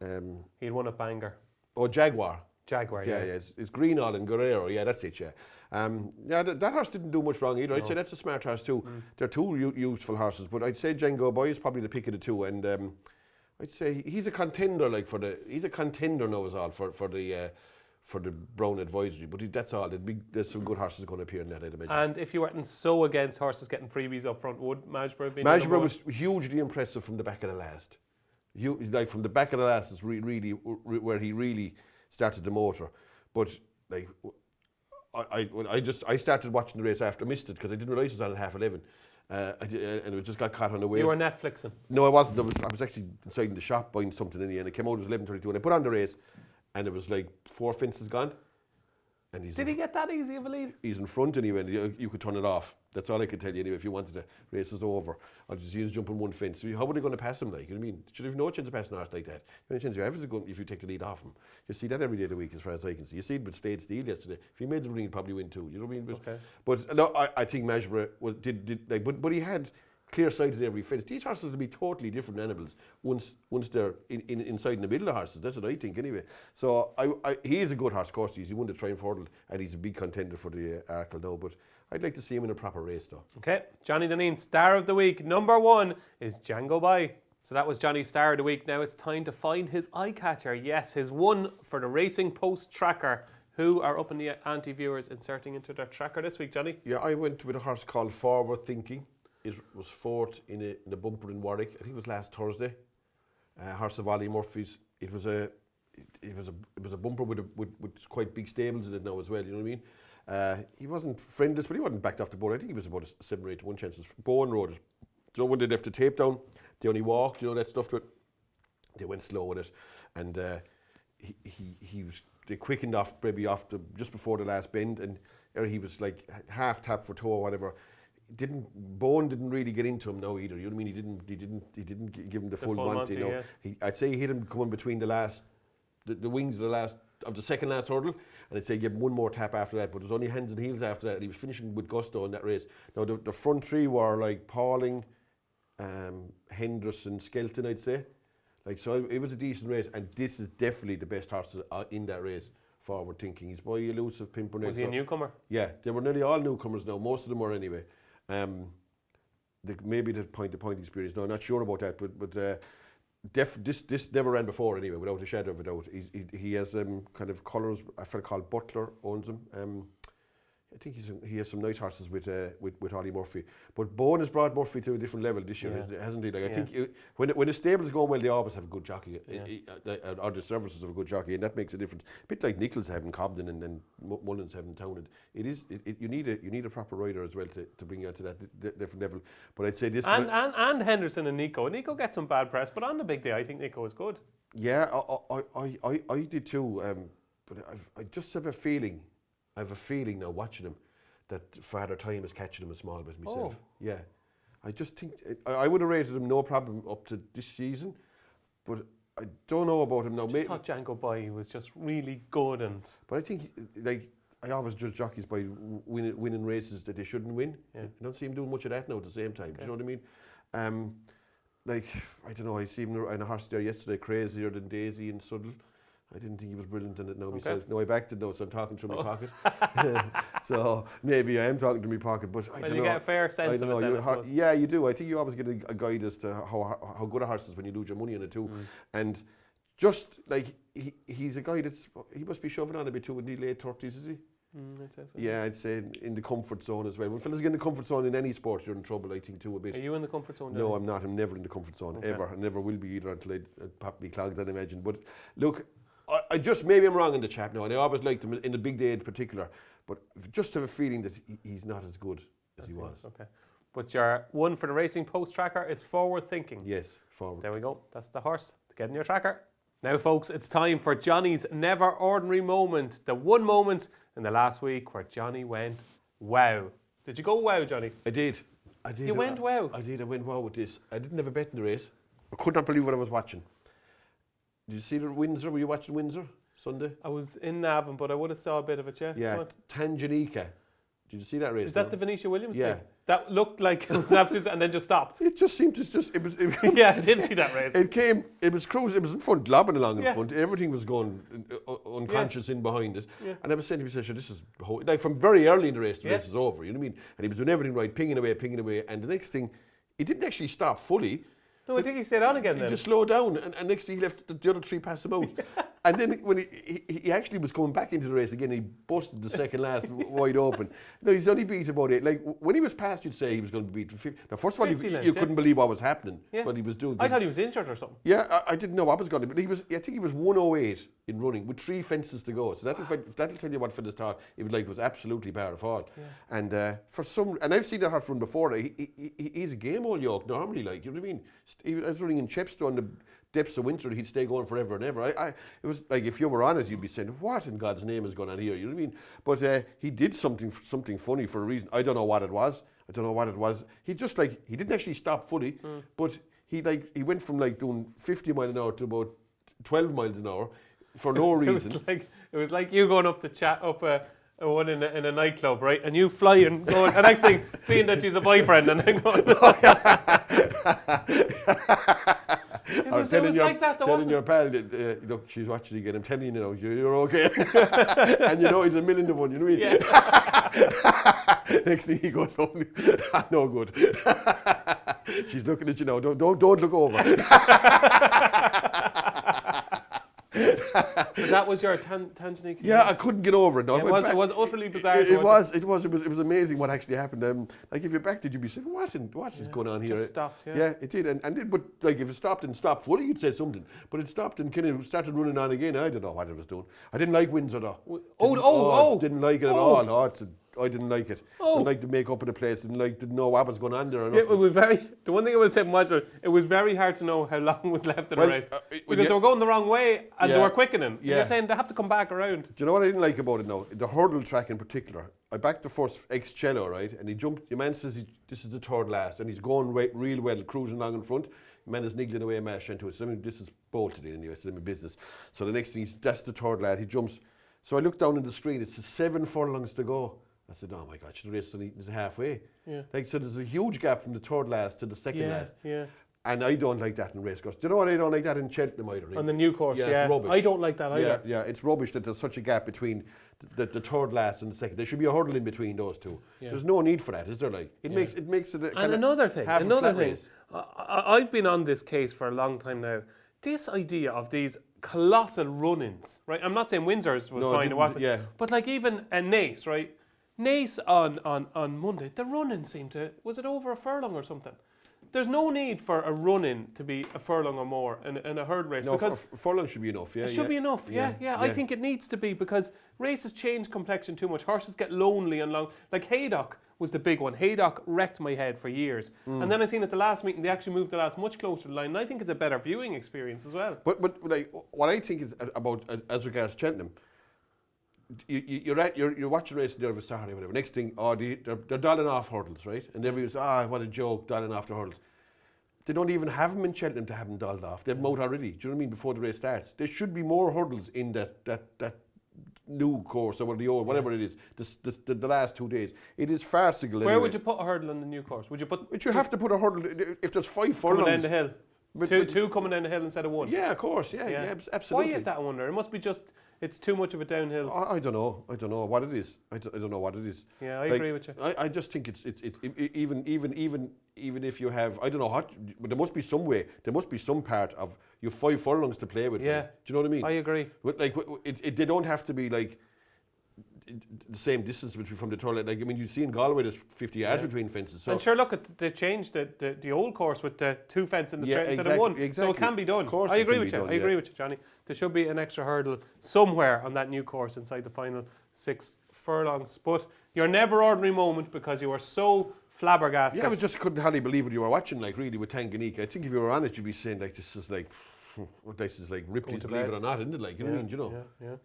it. He'd won at Bangor.
Oh, Jaguar.
Yeah.
It's Greenall and Guerrero. Yeah, that's it. Yeah. That horse didn't do much wrong either. I'd say that's a smart horse too. They're two useful horses, but I'd say Django Boy is probably the pick of the two, and I'd say he's a contender. He's a contender now as all for the Brown Advisory, but that's all. There's some good horses going to appear in that, I'd imagine.
And if you weren't so against horses getting freebies up front, would Magsborough be?
Magsborough was hugely impressive from the back of the last. From the back of the last is really where he really started the motor. But like, I started watching the race after I missed it because I didn't realise it was on at 11:30. And it just got caught on the way.
You were Netflixing?
No, I wasn't. I was actually inside in the shop buying something in the end. It came out, it was 11:32, and I put on the race, and it was like 4 fences gone. And
did he get that easy of a lead?
He's in front anyway, and you could turn it off. That's all I could tell you anyway. If you wanted the race is over, I'll just use jumping one fence. How were they going to pass him? Like, you know what I mean? Should have no chance of passing a horse like that. The only chance you have is if you take the lead off him. You see that every day of the week, as far as I can see. You see it with Slade Steele yesterday. If he made the ring, he'd probably win too. You know what I mean? But no, I think Magsborough but he had clear sight at every fence. These horses will be totally different animals once they're inside in the middle of horses. That's what I think anyway. So he is a good horse, of course. He won the Triumph Hurdle and he's a big contender for the Arkle now. But I'd like to see him in a proper race though. Okay,
Johnny Dineen, star of the week. Number 1 is Django By. So that was Johnny's star of the week. Now it's time to find his eye catcher. Yes, his one for the Racing Post tracker. Who are Upping the Ante viewers inserting into their tracker this week, Johnny?
Yeah, I went with a horse called Forward Thinking. It was fourth in a bumper in Warwick. I think it was last Thursday. Horse of Ollie Murphy's. It was a bumper with quite big stables in it now as well. You know what I mean? He wasn't friendless, but he wasn't backed off the board. I think he was about a 7 or 8 to 1 chances. Bowen rode it. You know, when they left the tape down, they only walked. You know that stuff to it. They went slow with it, and they quickened off maybe just before the last bend, and he was like half tap for toe or whatever. Bowen didn't really get into him now either. You know what I mean? He didn't give him the full Monty. You know, I'd say he hit him coming between the wings of the second last hurdle, and I'd say give him one more tap after that. But it was only hands and heels after that. And he was finishing with gusto in that race. Now the front three were like Pauling, Henderson, Skelton, I'd say. Like, so it was a decent race, and this is definitely the best horse in that race. Forward Thinking. He's by Elusive Pimpernel.
Was he a newcomer?
Yeah, they were nearly all newcomers now. Most of them were anyway. Maybe the point-to-point experience. No, I'm not sure about that, but this never ran before anyway, without a shadow of a doubt. He has kind of colours. A fellow called Butler owns him. I think he has some nice horses with Ollie Murphy. But Bowen has brought Murphy to a different level this year, hasn't he? Like, I think when the stables go well, they always have a good jockey, or the services have a good jockey, and that makes a difference. A bit like Nichols having Cobden and Mullins having Townend. You need a proper rider as well to bring you out to that different level. But I'd say this
and Henderson and Nico. Nico gets some bad press, but on the big day, I think Nico is good.
Yeah, I did too. But I just have a feeling. I have a feeling now watching him that Father Time is catching him a small bit myself. Oh. Yeah. I just think I would have rated him no problem up to this season, but I don't know about him now.
I thought Django Boy was just really good,
but I think I always judge jockeys by winning races that they shouldn't win. Yeah. I don't see him doing much of that now at the same time. Okay. Do you know what I mean? I don't know. I see him in a horse there yesterday, crazier than Daisy and Suddle. I didn't think he was brilliant in it now
Okay.
myself. No, I backed it now, so I'm talking through my pocket. So maybe I am talking to my pocket, but I don't know.
You get a fair sense of it then, I suppose.
Yeah, you do. I think you always get a guide as to how good a horse is when you lose your money in it too. And just like he's a guy he must be shoving on a bit too in the late 30s, is he?
I'd say so.
Yeah, I'd say in the comfort zone as well. When fellas get in the comfort zone in any sport, you're in trouble, I think, too, a bit.
Are you in the comfort zone?
No, I'm not. I'm never in the comfort zone, ever. I never will be either until I pop me clogs, I'd imagine. But look, I just, maybe I'm wrong in the chap now, and I always liked him in the big day in particular, but just have a feeling that he's not as good as he was.
Okay. But your one for the Racing Post tracker, it's forward thinking.
Yes, forward.
There we go. That's the horse to get in your tracker. Now, folks, it's time for Johnny's never ordinary moment. The one moment in the last week where Johnny went wow. Did you go wow, Johnny?
I did.
You went wow?
I did. I went wow with this. I didn't have a bet in the race. I could not believe what I was watching. Did you see the Windsor? Were you watching Windsor Sunday?
I was in Navan, but I would have saw a bit of it, yeah.
Yeah, Tanganyika. Did you see that race?
Is that the Venetia Williams
Yeah.
thing? That looked like it was an absolute, and then just stopped.
It just seemed to
Yeah, I did see that race.
It was cruising, it was in front, lobbing along in
Yeah.
front. Everything was going unconscious in behind it.
Yeah.
And I was saying to myself, this is, like from very early in the race is over, you know what I mean? And he was doing everything right, pinging away. And the next thing, he didn't actually stop fully.
No, I think he stayed on again
He
then.
just slowed down, and next thing he left the other three pass him out. And then when he actually was coming back into the race again, he busted the second last wide open. No, he's only beat about it. Like when he was past, you'd say he was going to be beat. Now, first of all,
50
you
lengths,
couldn't believe what was happening, what he was doing.
I thought he was injured or something.
Yeah, I didn't know what was going to be. But I think he was 108 in running with 3 fences to go. So that'll tell you what fellas thought. It was absolutely bar of fall. Yeah. And and I've seen that horse run before. He's a game old yoke normally, like, you know what I mean? He was running in Chepstow, the depths of winter, he'd stay going forever and ever. It was like, if you were on it, you'd be saying, what in God's name is going on here? You know what I mean? But he did something funny for a reason. I don't know what it was. He just he didn't actually stop fully, but he went from doing 50 miles an hour to about 12 miles an hour for no reason.
It was like you going up the chat up a one in a nightclub, right? And you flying, going, and next thing, seeing that she's a boyfriend, and then going. It was like that, though,
telling your pal that, look, she's watching again. I'm telling you now, you're okay. And you know he's a million to one, you know what I mean? Next thing he goes up, no good. She's looking at you now. Don't look over.
So that was your Tanganyika?
Yeah, I couldn't get over it. No.
Yeah, it was utterly bizarre.
It was amazing what actually happened. Like if you backed it, you'd be saying, what is going on here?
Just stopped, yeah.
Yeah, it did. But like if it stopped and stopped fully, you'd say something. But it stopped and kind of started running on again. I don't know what it was doing. I didn't like Windsor though. Didn't like it at all. I didn't like it. Didn't like the makeup of the place. Didn't know what was going on there.
Yeah, the one thing I will say from watching it was very hard to know how long was left in the race. Because they were going the wrong way and they were quickening. Yeah. You're saying they have to come back around.
Do you know what I didn't like about it now? The hurdle track in particular. I backed the first ex-Cello, right? And he jumped, your man says this is the third last, and he's going real well, cruising along in front. The man is niggling away a mash into it. So I mean, this is bolted in anyway, so I'm in business. So the next thing, that's the third last, he jumps. So I looked down on the screen, it says 7 furlongs to go. I said, oh my God, the race is halfway. Yeah. So there's a huge gap from the third last to the second last. Yeah. And I don't like that in race course. Do you know what I don't like that in Cheltenham either? Right?
On the new course, yeah.
It's rubbish.
I don't like that either.
Yeah, it's rubbish that there's such a gap between the third last and the second. There should be a hurdle in between those two. Yeah. There's no need for that, is there? It makes it a kind
another thing.
Race.
I've been on this case for a long time now. This idea of these colossal run-ins, right? I'm not saying Windsor's was fine, it wasn't. Yeah. But even a Nace, right? Nace on Monday, the run-in seemed to, was it over a furlong or something? There's no need for a run-in to be a furlong or more in a herd race.
No,
because
a furlong should be enough, yeah.
It should be enough, yeah. I think it needs to be because races change complexion too much. Horses get lonely and long. Like Haydock was the big one. Haydock wrecked my head for years. And then I seen at the last meeting, they actually moved the last much closer to the line. And I think it's a better viewing experience as well.
But what I think is about, as regards Cheltenham, you're watching racing there over Saturday or whatever. Next thing, they're dialing off hurdles, right? And everyone's what a joke, dialing off the hurdles. They don't even have them in Cheltenham to have them dialed off. They have them out already. Do you know what I mean? Before the race starts, there should be more hurdles in that new course or whatever it is. The last 2 days, it is farcical.
Where would you put a hurdle on the new course? Would you have
to put a hurdle if there's 5 furlongs
coming down the hill? Two coming down the hill instead of one.
Yeah, of course. Yeah, absolutely.
Why is that, I wonder? It must be just it's too much of a downhill.
I don't know. I don't know what it is. I don't know what it is.
Yeah, I agree with you.
I just think it's even if you have, I don't know what, but there must be some way. There must be some part of you have 5 furlongs to play with.
Yeah.
Do you know what I mean?
I agree.
But like they don't have to be like the same distance from the toilet. Like, I mean, you see in Galway there's 50 yards between fences. So
and sure, look, they changed the old course with the 2 fences in the straight instead of 1.
Exactly.
So it can be done.
Of course
I agree
it can
with
be
you.
done,
I agree with you, Johnny. There should be an extra hurdle somewhere on that new course inside the final 6 furlongs. But your never ordinary moment because you were so flabbergasted.
yeah, I just couldn't hardly believe what you were watching. Like, really, with Tanganyika. I think if you were on it, you'd be saying like, this is like Ripley's Believe It or Not, isn't it? Like, you know what I mean? You know.
Yeah.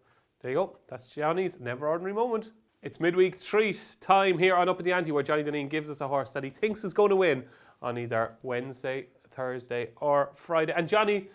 There you go. That's Johnny's never ordinary moment. It's midweek treat time here on Upping The Ante, where Johnny Dineen gives us a horse that he thinks is going to win on either Wednesday, Thursday or Friday. And Johnny,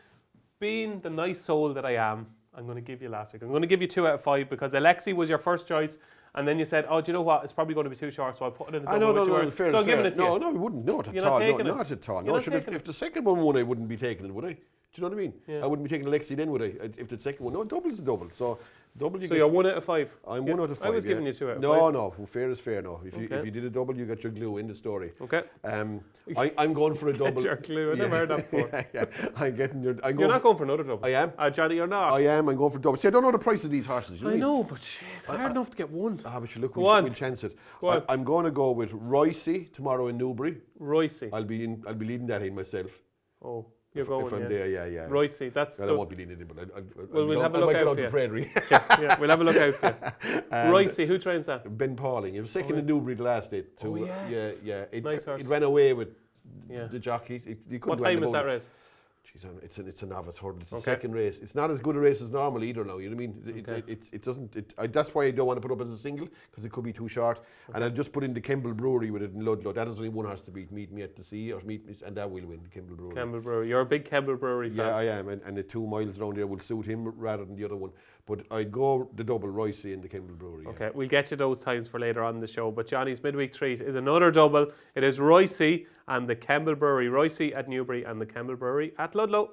being the nice soul that I am, I'm going to give you last week. I'm going to give you 2 out of 5 because Alexi was your first choice. And then you said, oh, do you know what? It's probably going to be too short, so I'll put it in the double.
No, fair.
So I'm giving it to you.
No, we wouldn't. Not at
You're
all.
not taking
Not at all.
You're
No,
not
sure, if the second one won, I wouldn't be taking it, would I? Do you know what I mean?
Yeah.
I wouldn't be taking Alexi then, would I? If the second one, no, double's a double. So double.
So you're 1 out of 5.
I'm 1 out of 5.
I was giving you 2 out of 5.
No, fair is fair. No, if you did a double, you got your glue in the story.
Okay.
I'm going for a double.
Get your glue. I never heard that before.
Yeah.
You're not going for another double.
I am.
Johnny, you're not.
I am. I'm going for double. See, I don't know the price of these horses. You know
I know, but it's hard enough to get one.
But you look,
we'll
chance it.
I'm
going to go with Roycey tomorrow in Newbury.
Roycey.
I'll be leading that in myself.
Oh, you're going.
If I'm there, yeah.
Roycey, that's.
Well, I won't be leading it, but
we'll have a look out for you.
Prairie.
yeah, we'll have a look out for you. Roycey, who trains that?
Ben Pauling. He was second in Newbury the last day.
Yes.
Yeah.
Nice horse.
It ran away with the jockeys.
What time is that race?
Jeez, it's a novice hurdle. It's a second race. It's not as good a race as normal either now. You know what I mean? It doesn't. That's why I don't want to put up as a single because it could be too short. And I'll just put in the Gamble Brewery with it in Ludlow. That is only one horse to beat. Meet me at the sea and that will win. The Gamble Brewery.
Gamble Brewery. You're a big Gamble Brewery fan.
Yeah, I am. And the 2 miles around there will suit him rather than the other one. But I'd go the double Roycey in the Gamble Brewery.
Okay, we'll get you those times for later on in the show. But Johnny's midweek treat is another double. It is Roycey and the Gamble Brewery. Roycey at Newbury and the Gamble Brewery at Ludlow.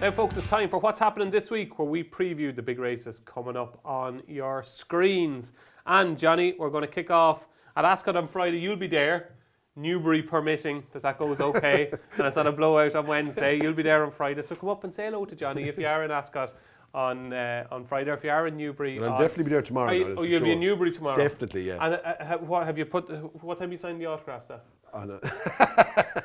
Now, folks, it's time for What's Happening This Week, where we preview the big races coming up on your screens. And, Johnny, we're going to kick off at Ascot on Friday. You'll be there, Newbury permitting that goes okay, and it's not a blowout on Wednesday. You'll be there on Friday, so come up and say hello to Johnny if you are in Ascot on Friday, or if you are in Newbury.
Well, I'll definitely be there tomorrow.
You'll be in Newbury tomorrow?
Definitely, yeah.
And what time you signed the autographs at?
Oh, no.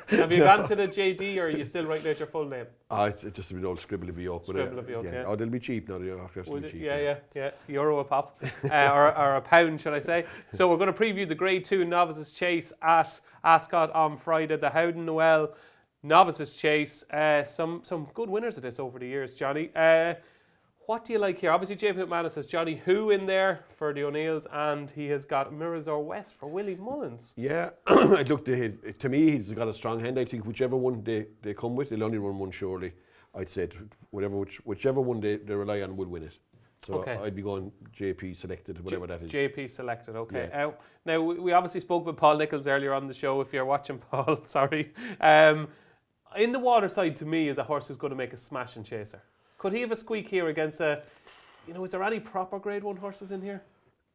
Have you gone to the JD, or are you still writing out your full name?
It's just a bit old scribble of a yoke.
Scribble of a yoke, yeah.
Oh, they'll be cheap now. The autographs will be cheap.
Yeah. Euro a pop, or a pound, should I say? So we're going to preview the Grade 2 Novices Chase at Ascot on Friday. The Howden Noel Novices Chase. Some good winners of this over the years, Johnny. What do you like here? Obviously, JP McManus has Johnny Who in there for the O'Neills, and he has got Mirazor West for Willie Mullins.
Yeah, to me, he's got a strong hand. I think whichever one they come with, they'll only run one surely. I'd say whichever one they rely on will win it. So I'd be going JP selected, whatever that is.
JP selected, okay.
Yeah.
Now, we obviously spoke with Paul Nichols earlier on the show, if you're watching, Paul, sorry. In the Waterside, to me, is a horse who's going to make a smashing chaser. Could he have a squeak here against is there any proper Grade 1 horses in here?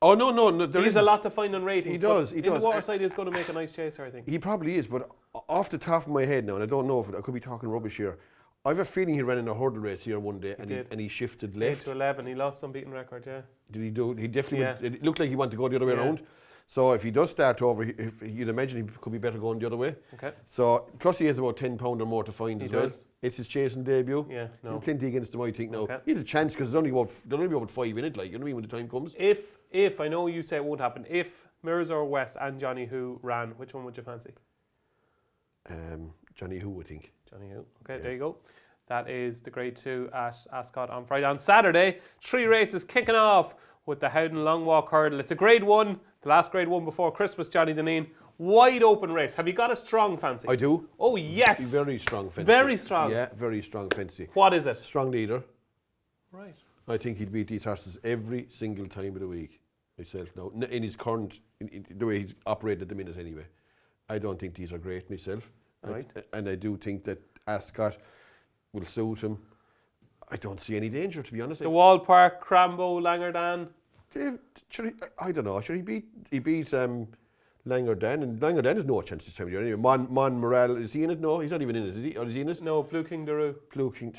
Oh, no.
There's a lot to find on ratings.
He does.
In the Waterside, he's going to make a nice chaser, I think.
He probably is, but off the top of my head now, and I don't know if I could be talking rubbish here, I have a feeling he ran in a hurdle race here one day and he shifted left.
8 to 11, he lost some beaten record, yeah.
Did he do? He definitely went, it looked like he wanted to go the other way around. So if he does start over, you'd imagine he could be better going the other way.
Okay.
So plus he has about £10 or more to find as well.
Does.
It's his chasing debut.
Yeah, no.
Plenty against him, I think now.
Okay.
He has a chance because there'll only be about 5 in it, like, you know what I mean, when the time comes.
If I know you say it won't happen, if Mirazor West and Johnny Who ran, which one would you fancy?
Johnny Who, I think.
Johnny Who. Okay, there you go. That is the Grade 2 at Ascot on Friday. On Saturday, 3 races kicking off with the Howden Long Walk Hurdle. It's a Grade 1, the last Grade 1 before Christmas, Johnny Dineen. Wide open race. Have you got a strong fancy?
I do.
Oh, yes.
Very strong fancy.
Very strong.
Yeah, very strong fancy.
What is it?
Strong leader.
Right.
I think he'd beat these horses every single time of the week, myself now. In his current, in the way he's operated at the minute anyway. I don't think these are great myself.
Right.
And I do think that Ascot will suit him. I don't see any danger, to be honest.
The Wall Park, Crambo, Langerdan.
I don't know. Should he beat Langerdan? And Langerdan has no chance this time of year anyway. Mon Morel, is he in it? No, he's not even in it, is he? Or is he in it?
No, Blue King Daru.
Blue King,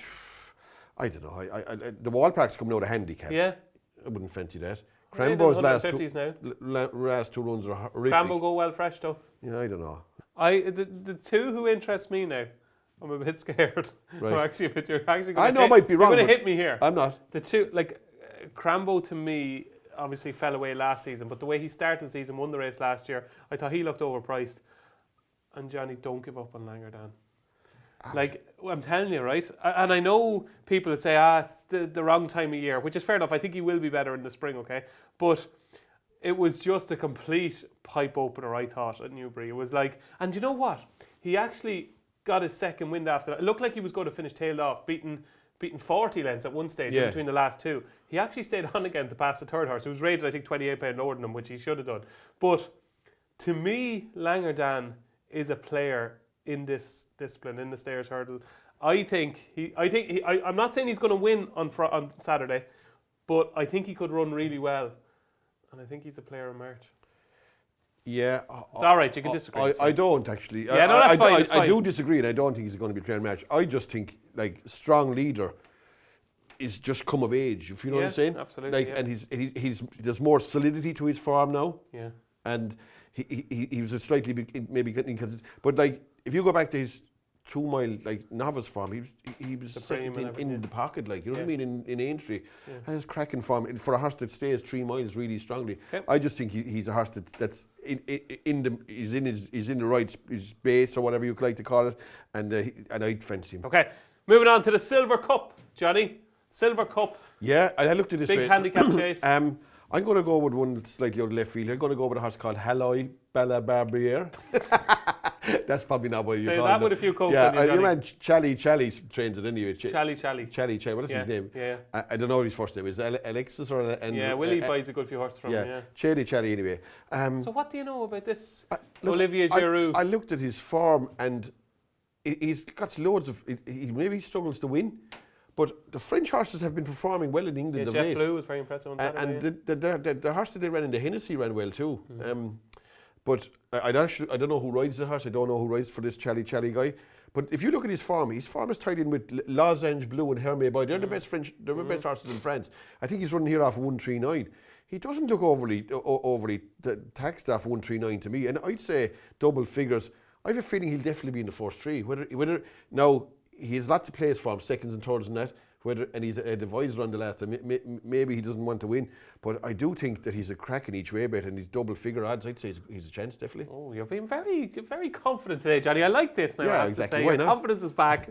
I don't know. The Wall Park's coming out of handicaps.
Yeah.
I wouldn't fancy that.
Crambo's last
two runs are horrific.
Crambo go well fresh though.
Yeah, I don't know.
The two who interest me now, I'm a bit scared.
Right.
I'm actually a bit. You're actually
I know I might be wrong.
You're going to hit me here.
I'm not.
The two, like Crambo to me, obviously fell away last season, but the way he started the season, won the race last year, I thought he looked overpriced. And Johnny, don't give up on Langerdan. Like, I'm telling you, right? And I know people would say, it's the wrong time of year, which is fair enough. I think he will be better in the spring, okay? But it was just a complete pipe opener, I thought, at Newbury. It was like, and you know what? He actually got his second wind after that. It looked like he was going to finish tailed off, beating 40 lengths at one stage in between the last two. He actually stayed on again to pass the third horse. He was rated, I think, 28 pound lower than him, which he should have done. But to me, Langerdan is a player in this discipline, in the Stayers Hurdle. I'm not saying he's going to win on Saturday, but I think he could run really well. And I think he's a player in March.
Yeah.
It's all right, you can disagree.
I don't actually.
Yeah, no, that's fine.
I do disagree, and I don't think he's going to be playing match. I just think, like, strong leader is just come of age, if you know what I'm saying.
Absolutely.
Like, and he's there's more solidity to his form now.
Yeah.
And he was a slightly maybe inconsistent, but like if you go back to his 2 mile like novice form, he was second in the pocket, like, you know what I mean, in Aintree. Has cracking form for a horse that stays 3 miles really strongly. Okay. I just think he's a horse that's in the right his base or whatever you like to call it, and I'd fancy him.
Okay, moving on to the Silver Cup, Johnny. Silver Cup.
Yeah, I looked at this
big handicap chase.
I'm going to go with one that's slightly out of left field. I'm going to go with a horse called Haloy Bella Barbier. That's probably not what you call it. Say that
with a few coats.
Yeah, your man Chally trains it anyway.
Chally.
What is his name?
Yeah.
I don't know what his first name is. Alexis or?
Willie buys a good few horses from him. Yeah.
Chally anyway.
So what do you know about this Olivier Giroud?
I looked at his form and he's got loads of. He maybe struggles to win. But the French horses have been performing well in England.
Yeah, Jet Blue was very impressive on Saturday.
And the horse that they ran in the Hennessy ran well too. But I don't know who rides the horse. I don't know who rides for this Chally guy. But if you look at his form is tied in with Lozenge Blue and Hermé Boy. They're the best best horses in France. I think he's running here off 139. He doesn't look overly taxed off 139 to me. And I'd say double figures. I have a feeling he'll definitely be in the first three. Whether now. He has lots of place for him, seconds and thirds and that. And he's a divisor on the last time. Maybe he doesn't want to win, but I do think that he's a crack in each way bet, and he's double figure odds. I'd say he's a chance, definitely.
Oh, you're being very, very confident today, Johnny. I like this now.
Yeah,
I have
exactly.
To say.
Why
Your
not?
confidence is back.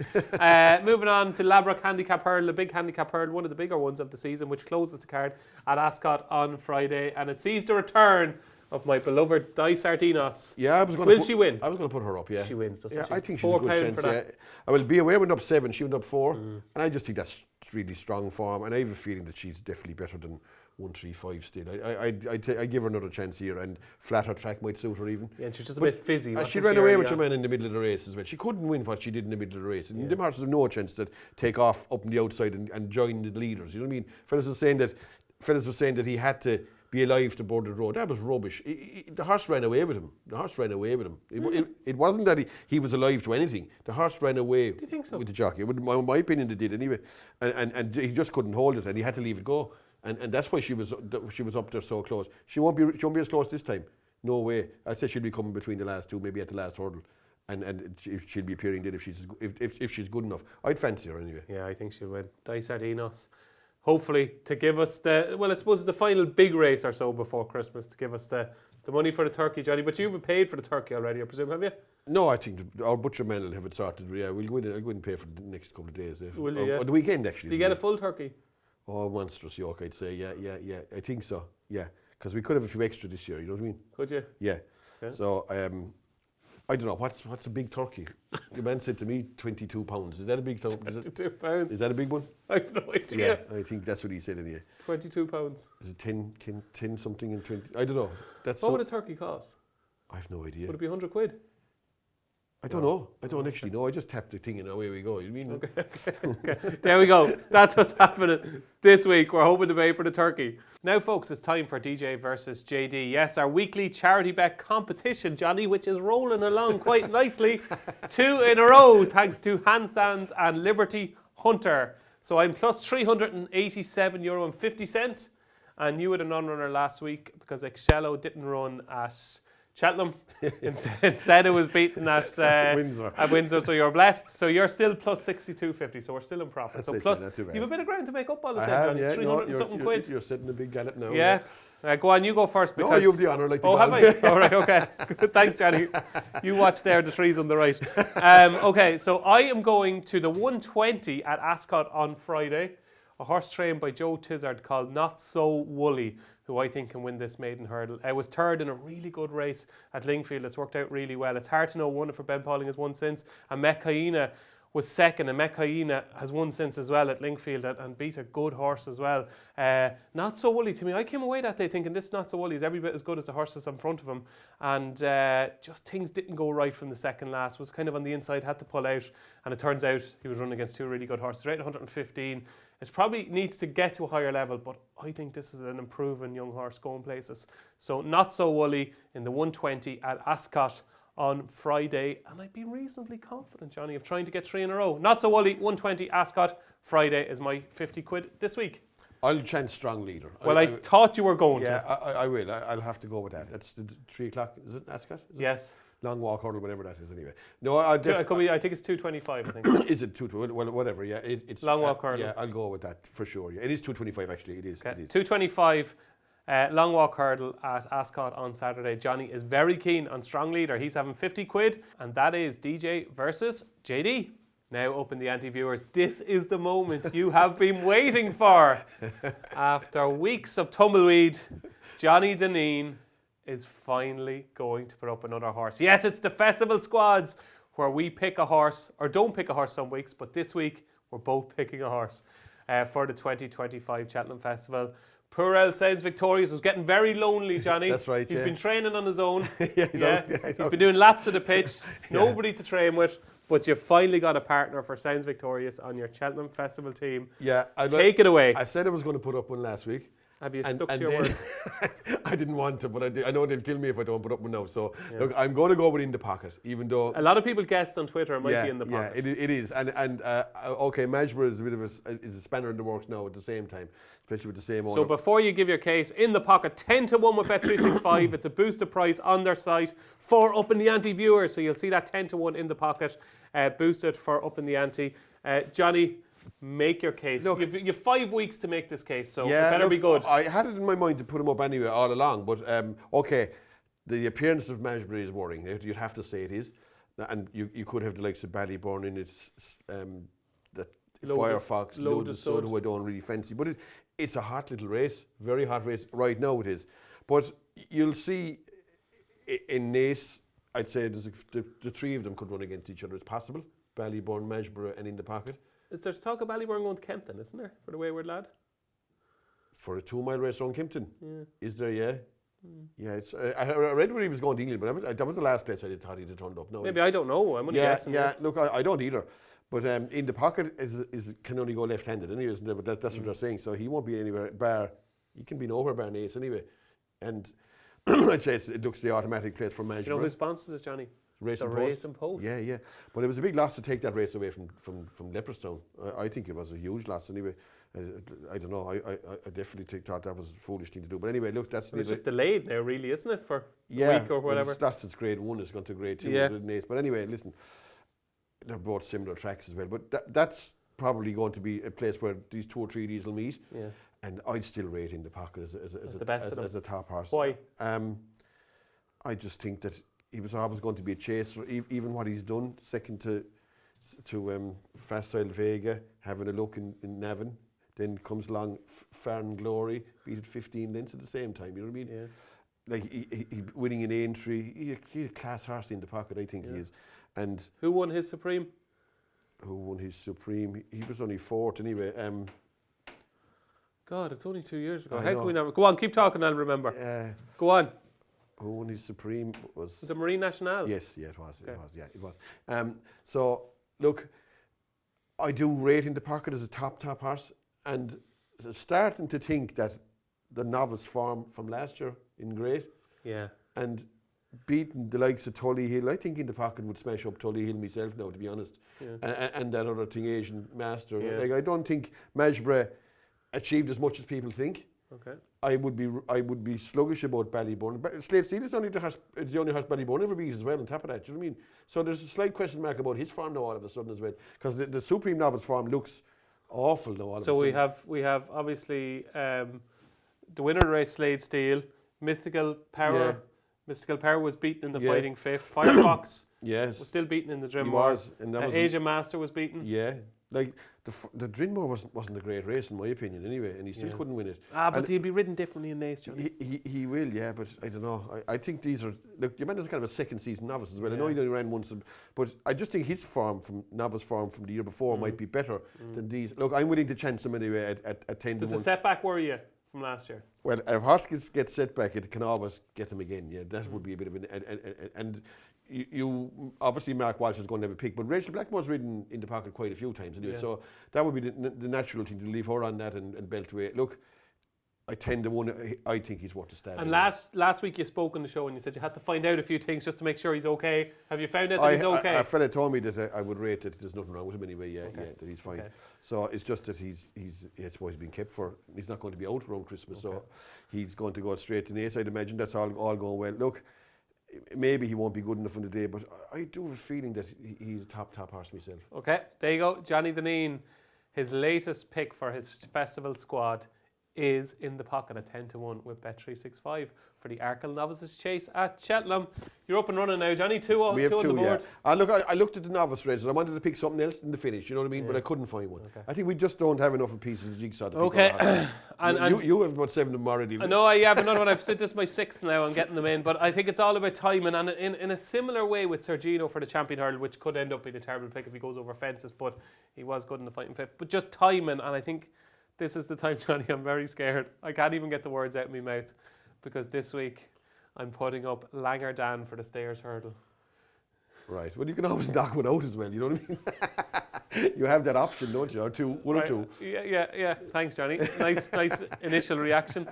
Moving on to Labrock Handicap Hurdle, the big handicap hurdle, one of the bigger ones of the season, which closes the card at Ascot on Friday, and it sees the return of my beloved Di Sardinas.
Yeah,
Will she win?
I was going to put her up. Yeah,
she wins. Doesn't
yeah,
she?
I think she's a good chance. Yeah, I will be aware went up 7. She went up 4, and I just think that's really strong form. And I have a feeling that she's definitely better than 135 still. I give her another chance here, and flatter track might suit her even.
Yeah, and she's just a bit fizzy.
She ran away with your man in the middle of the race as well. She couldn't win what she did in the middle of the race. And them horses have no chance to take off up on the outside and join the leaders. You know what I mean? Fellas were saying that he had to be alive to board the road. That was rubbish. The horse ran away with him. It wasn't that he was alive to anything. The horse ran away.
Do you think so?
With the jockey. In my opinion, they did anyway. And he just couldn't hold it, and he had to leave it go. And that's why she was up there so close. She won't be as close this time. No way. I said she'll be coming between the last two, maybe at the last hurdle. And she'll be appearing then if she's good enough. I'd fancy her anyway.
Yeah, I think she'll win. Di Sardinas. Hopefully to give us I suppose it's the final big race or so before Christmas to give us the money for the turkey, Johnny. But you've paid for the turkey already, I presume, have you?
No, I think our butcher man will have it sorted. Yeah, I'll go in and pay for the next couple of days.
Will you?
Or the weekend, actually.
Do you get a full turkey?
Oh, monstrous yoke, I'd say. Yeah. I think so. Yeah, because we could have a few extra this year. You know what I mean?
Could you?
Yeah.
Okay.
So I don't know what's a big turkey. The man said to me, £22. Is that a big turkey?
£22.
Is that a big one?
I have no idea.
Yeah, I think that's what he said. Anyway.
£22.
Is it 10 something and 20? I don't know.
What would a turkey cost?
I have no idea.
Would it be £100?
I don't know. I don't actually know. I just tapped the thing and away we go. You mean?
Okay. There we go. That's what's happening this week. We're hoping to pay for the turkey. Now, folks, it's time for DJ versus JD. Yes, our weekly charity bet competition, Johnny, which is rolling along quite nicely. 2 in a row, thanks to Handstands and Liberty Hunter. So I'm plus €387.50. And you had a non-runner last week because Excello didn't run at Cheltenham. Instead it was beaten at Windsor, so you're blessed. So you're still plus 62.50, so we're still in profit.
That's
so
it,
plus,
not too bad.
you have a bit of ground to make up on the
I
same,
have,
Johnny.
yeah.
300 and something quid.
You're setting a big gallop now.
Yeah. Go on, you go first. Because
you have the honour.
Oh, have I? All right, okay. Thanks, Johnny. You watch there, the trees on the right. Okay, so I am going to the 120 at Ascot on Friday. A horse trained by Joe Tizard called Not So Woolly, who I think can win this maiden hurdle. It was third in a really good race at Lingfield. It's worked out really well. It's hard to know one if Ben Pauling has won since. And Meccaina was second, and Meccaina has won since as well at Lingfield and beat a good horse as well. Not So Woolly to me. I came away that day thinking this Not So Woolly is every bit as good as the horses in front of him. And just things didn't go right from the second last. Was kind of on the inside, had to pull out. And it turns out he was running against 2 really good horses. Rated 115. It probably needs to get to a higher level, but I think this is an improving young horse going places. So Not So Woolly in the 120 at Ascot on Friday, and I've been reasonably confident, Johnny, of trying to get 3 in a row. Not So Woolly, 120 Ascot, Friday is my 50 quid this week.
I'll chance strong leader.
Well, I thought you were going to.
Yeah, I will. I'll have to go with that. That's the 3 o'clock, is it, Ascot?
Yes.
Long walk hurdle, whatever that is anyway. No, I
think it's 225, I think.
Is it 220? Well, whatever, yeah. It's
long walk hurdle.
Yeah, I'll go with that for sure. Yeah. It is 225 actually, it is.
Okay.
It is.
225 long walk hurdle at Ascot on Saturday. Johnny is very keen on strong leader. He's having 50 quid, and that is DJ versus JD. Now, Upping the Ante viewers, this is the moment you have been waiting for. After weeks of tumbleweed, Johnny Dineen is finally going to put up another horse. Yes, it's the festival squads where we pick a horse, or don't pick a horse some weeks, but this week we're both picking a horse for the 2025 Cheltenham Festival. Poor El Sainz Victorious was getting very lonely, Johnny.
That's right,
He's been training on his own.
He's
been doing laps of the pitch, nobody to train with, but you've finally got a partner for Sainz Victorious on your Cheltenham Festival team.
Yeah,
Take it away.
I said I was going to put up one last week.
Have you stuck to your word?
I didn't want to, but I know they'll kill me if I don't put up one now. So look, I'm going to go with In the Pocket, even though
a lot of people guessed on Twitter it might be In the Pocket.
Yeah, it is. And okay, Majborough is a bit of a spanner in the works now at the same time, especially with the same owner.
So before you give your case, In the Pocket 10-1 with Bet365. It's a boosted price on their site for Upping the Ante viewers. So you'll see that 10-1 In the Pocket boosted for Upping the Ante. Johnny, make your case.
Look,
you've 5 weeks to make this case, so it better be good.
I had it in my mind to put him up anyway all along, but okay, the appearance of Majbury is worrying. You'd have to say it is, and you could have the likes of Ballyburn in its the Firefox, Loaded Soda, who I don't really fancy, but it's a hot little race, very hot race right now it is. But you'll see in Naas, I'd say the 3 of them could run against each other. It's possible. Ballyburn, Majbury, and In the Pocket.
There's talk of Ballyburn going to Kempton, isn't there, for the Wayward Lad?
For a 2-mile race around Kempton?
Yeah.
Is there, yeah? Yeah, it's. I read where he was going to England, but that was the last place I thought he'd have turned up. No,
maybe, I don't know. I'm only guessing.
Yeah, look, I don't either. But In the Pocket can only go left-handed anyway, isn't it? But that's what they're saying. So he won't be anywhere bar. He can be nowhere bar Naas anyway. And I'd say it looks the automatic place for Major.
Do you know who sponsors it, Johnny? Ante-Post.
Yeah. But it was a big loss to take that race away from Leopardstown. I think it was a huge loss anyway. I don't know. I definitely thought that was a foolish thing to do. But anyway, look, it's
just delayed now, really, isn't it, for a week or whatever?
It's lost its grade 1. It's gone to grade 2.
Yeah.
But anyway, listen, they're both similar tracks as well. But that's probably going to be a place where these 2 or 3 of these will meet. Yeah. And I'd still rate In the Pocket as a top horse.
Why?
I just think that he was always going to be a chaser. Even what he's done, second to Facile Vega, having a look in Navan, then comes along Farn Glory, beat it 15 lengths at the same time. You know what I mean?
Yeah.
Like he winning an Aintree, he a class horse in the pocket. I think he is. And
who won his Supreme?
Who won his Supreme? He was only fourth anyway.
God, it's only 2 years ago. How can we never? Go on, keep talking. I'll remember. Go on.
Who won his Supreme
was it Marine Nationale?
Yes, yeah, it was. Okay. It was. So look, I do rate In the Pocket as a top horse, and starting to think that the novice form from last year in great.
Yeah.
And beating the likes of Tully Hill, I think In the Pocket would smash up Tully Hill myself now, to be honest. Yeah. And that other thing, Asian Master. Yeah. Like, I don't think Majbra achieved as much as people think.
Okay.
I would be sluggish about Ballyburn. But Slade Steel is the only horse Ballyburn ever beat as well on top of that. Do you know what I mean? So there's a slight question mark about his form now all of a sudden as well, because the Supreme Novice form looks awful now all of a sudden.
So we have obviously the winner of the race, Slade Steel, Mystical Power. Yeah. Mystical Power was beaten in the fighting fifth. Firefox was still beaten in the Drinmore. He was. And Asia Master was beaten.
Yeah. Like, the Drinmore wasn't a great race in my opinion anyway, and he still couldn't win it.
But he'll be ridden differently in Nace, Johnny.
He will, yeah, but I don't know. I think these are... Look, your man is kind of a second season novice as well. I know he only ran once, but I just think his form, novice form from the year before might be better than these. Look, I'm willing to chance him anyway at 10 to 1.
Does the setback worry you from last year?
Well, if horse gets set back, it can always get him again. Yeah, that would be a bit of an... And you obviously Mark Walsh is going to have a pick, but Rachel Blackmore's ridden In the Pocket quite a few times anyway, so that would be the natural thing to leave her on that and belt away. Look, I 10 to 1. I think he's worth a stab.
And last week you spoke on the show and you said you had to find out a few things just to make sure he's okay. Have you found out that he's okay?
A fella told me that I would rate that there's nothing wrong with him anyway. Yeah, that he's fine. Okay. So it's just that he's been kept for. He's not going to be out around Christmas, so he's going to go straight to Nace. I'd imagine that's all going well. Look, maybe he won't be good enough on the day, but I do have a feeling that he's a top horse myself. Okay,
there you go. Johnny Dineen, his latest pick for his festival squad is In the Pocket at 10 to 1 with Bet365 for the Arkle Novices Chase at Cheltenham. You're up and running now, Johnny. Two on the board.
Yeah. Look, I looked at the novice races. I wanted to pick something else in the finish, you know what I mean? But I couldn't find one. Okay. I think we just don't have enough of pieces of the jigsaw to pick one. And you have about 7 of them already.
I know, I have another one. I've said this is my 6th now. I'm getting them in. But I think it's all about timing. And in a similar way with Sergino for the Champion Hurdle, which could end up being a terrible pick if he goes over fences, but he was good in the fighting fifth. But just timing, and I think this is the time, Johnny. I'm very scared. I can't even get the words out of my mouth because this week I'm putting up Langer Dan for the Stayers Hurdle.
Right. Well, you can always knock one out as well. You know what I mean? You have that option, don't you? Or one or two.
Yeah. Thanks, Johnny. Nice initial reaction.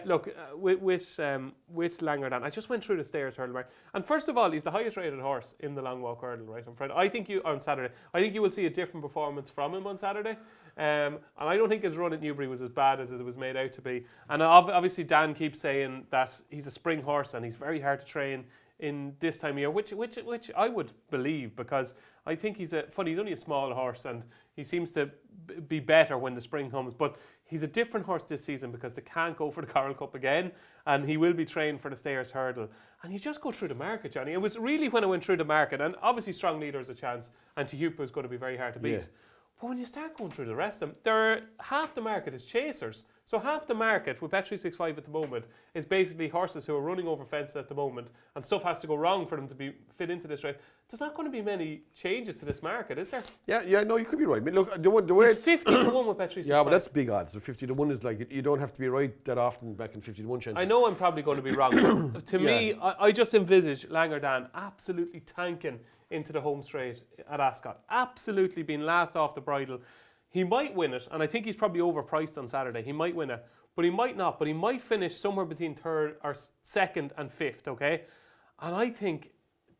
Look, with Langer Dan, I just went through the Stayers Hurdle, right? And first of all, he's the highest rated horse in the Long Walk Hurdle, right? On Friday. On Saturday. I think you will see a different performance from him on Saturday. And I don't think his run at Newbury was as bad as it was made out to be. And obviously Dan keeps saying that he's a spring horse and he's very hard to train in this time of year, which I would believe, because I think he's only a small horse and he seems to be better when the spring comes. But he's a different horse this season because they can't go for the Coral Cup again, and he will be trained for the Stayers Hurdle. And you just go through the market, Johnny. It was really when I went through the market, and obviously Strong Leader is a chance, and Tehupa is going to be very hard to beat. Yeah. But when you start going through the rest of them, half the market is chasers. So half the market with Bet365 at the moment is basically horses who are running over fences at the moment, and stuff has to go wrong for them to fit into this race. There's not going to be many changes to this market, is there? Yeah,
no, you could be right. I mean, look, the way
it's 50 to 1 with Bet365.
Yeah, but that's big odds. So 50 to 1 is like, you don't have to be right that often back in 50 to 1 chances.
I know I'm probably going to be wrong. To me, I just envisage Langer Dan absolutely tanking into the home straight at Ascot. Absolutely being last off the bridle. He might win it, and I think he's probably overpriced on Saturday. He might win it, but he might not. But he might finish somewhere between third or second and fifth, okay? And I think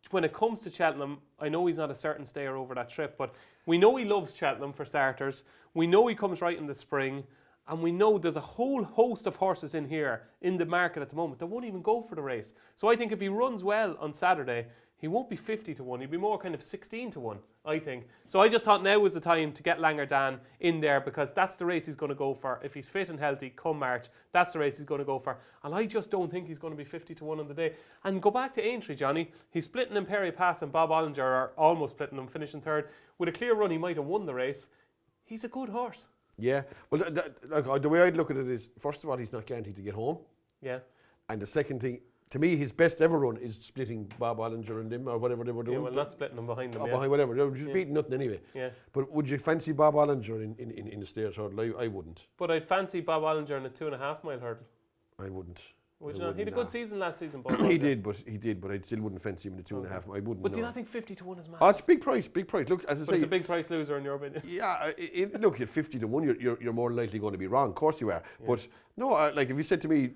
when it comes to Cheltenham, I know he's not a certain stayer over that trip, but we know he loves Cheltenham for starters. We know he comes right in the spring, and we know there's a whole host of horses in here in the market at the moment that won't even go for the race. So I think if he runs well on Saturday, he won't be 50 to 1. He'll be more kind of 16 to 1, I think. So I just thought now was the time to get Langer Dan in there, because that's the race he's going to go for. If he's fit and healthy come March, that's the race he's going to go for. And I just don't think he's going to be 50 to 1 on the day. And go back to Aintree, Johnny. He's splitting Imperi Pass and Bob Ollinger are almost splitting them, finishing third. With a clear run, he might have won the race. He's a good horse.
Yeah. Well, the way I'd look at it is, first of all, he's not guaranteed to get home.
Yeah.
And the second thing, to me, his best ever run is splitting Bob Ollinger and them, or whatever they were doing.
Yeah, well, not splitting them behind them.
Behind whatever. They were just beating nothing anyway.
Yeah.
But would you fancy Bob Ollinger in the stairs hurdle? I wouldn't.
But I'd fancy Bob Ollinger in a 2.5 mile hurdle.
I wouldn't.
Would you not? He had a good season last season, Bob.
he did, but I still wouldn't fancy him in the 2.5. I wouldn't.
But do you not think 50 to 1 is massive?
Oh, it's big price. Look, as I say,
it's a big price loser in your opinion.
Yeah, look, at 50 to 1, you're more likely going to be wrong. Of course you are. Yeah. But no, like if you said to me,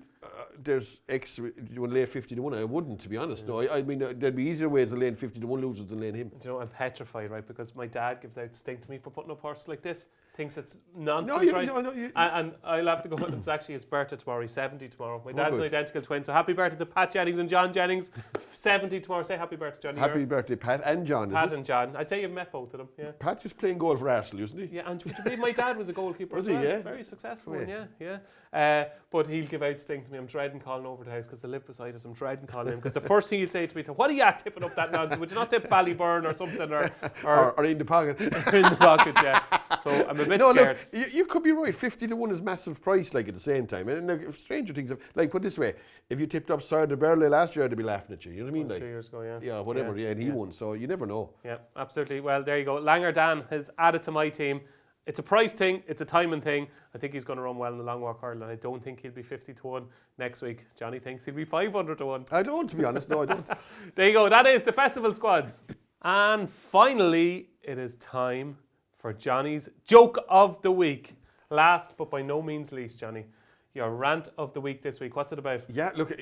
there's X, you want to lay 50 to 1, I wouldn't, to be honest. Yeah. No, I mean, there'd be easier ways of laying 50 to 1 losers than laying him.
Do you know, I'm petrified, right? Because my dad gives out stink to me for putting up horses like this. Thinks it's nonsense, right? And I'll have to go. It's actually his birthday tomorrow. He's 70 tomorrow. My dad's an identical twin. So happy birthday to Pat Jennings and John Jennings. 70 tomorrow. Say happy birthday, Johnny.
Happy birthday, Pat and John.
Pat and John. I'd say you've met both of them. Yeah.
Pat just playing goal for Arsenal, isn't he?
Yeah, and would you believe my dad was a goalkeeper?
Was he? Yeah.
Very successful one. Yeah. But he'll give out stink to me. I'm dreading calling over the house because they live beside us. I'm dreading calling him because the first thing he'll say to me, "What are you at tipping up that nonsense? Would you not tip Ballyburn or something
or in the pocket?"
In the pocket, yeah. So I'm a bit scared.
Look, you could be right. 50 to 1 is massive price, like at the same time. And like, if stranger things, like put it this way, if you tipped up Sarah de Burley last year, they'd be laughing at you. You know what I mean?
2 years ago, yeah.
Yeah, whatever. Yeah, and he won. So you never know.
Yeah, absolutely. Well, there you go. Langer Dan has added to my team. It's a price thing. It's a timing thing. I think he's going to run well in the long walk hurdle, and I don't think he'll be 50 to 1 next week. Johnny thinks he'll be 500 to 1.
I don't, to be honest. No, I don't.
There you go. That is the festival squads. And finally, it is time for Johnny's joke of the week. Last but by no means least, Johnny, your rant of the week this week. What's it about?
Yeah, look,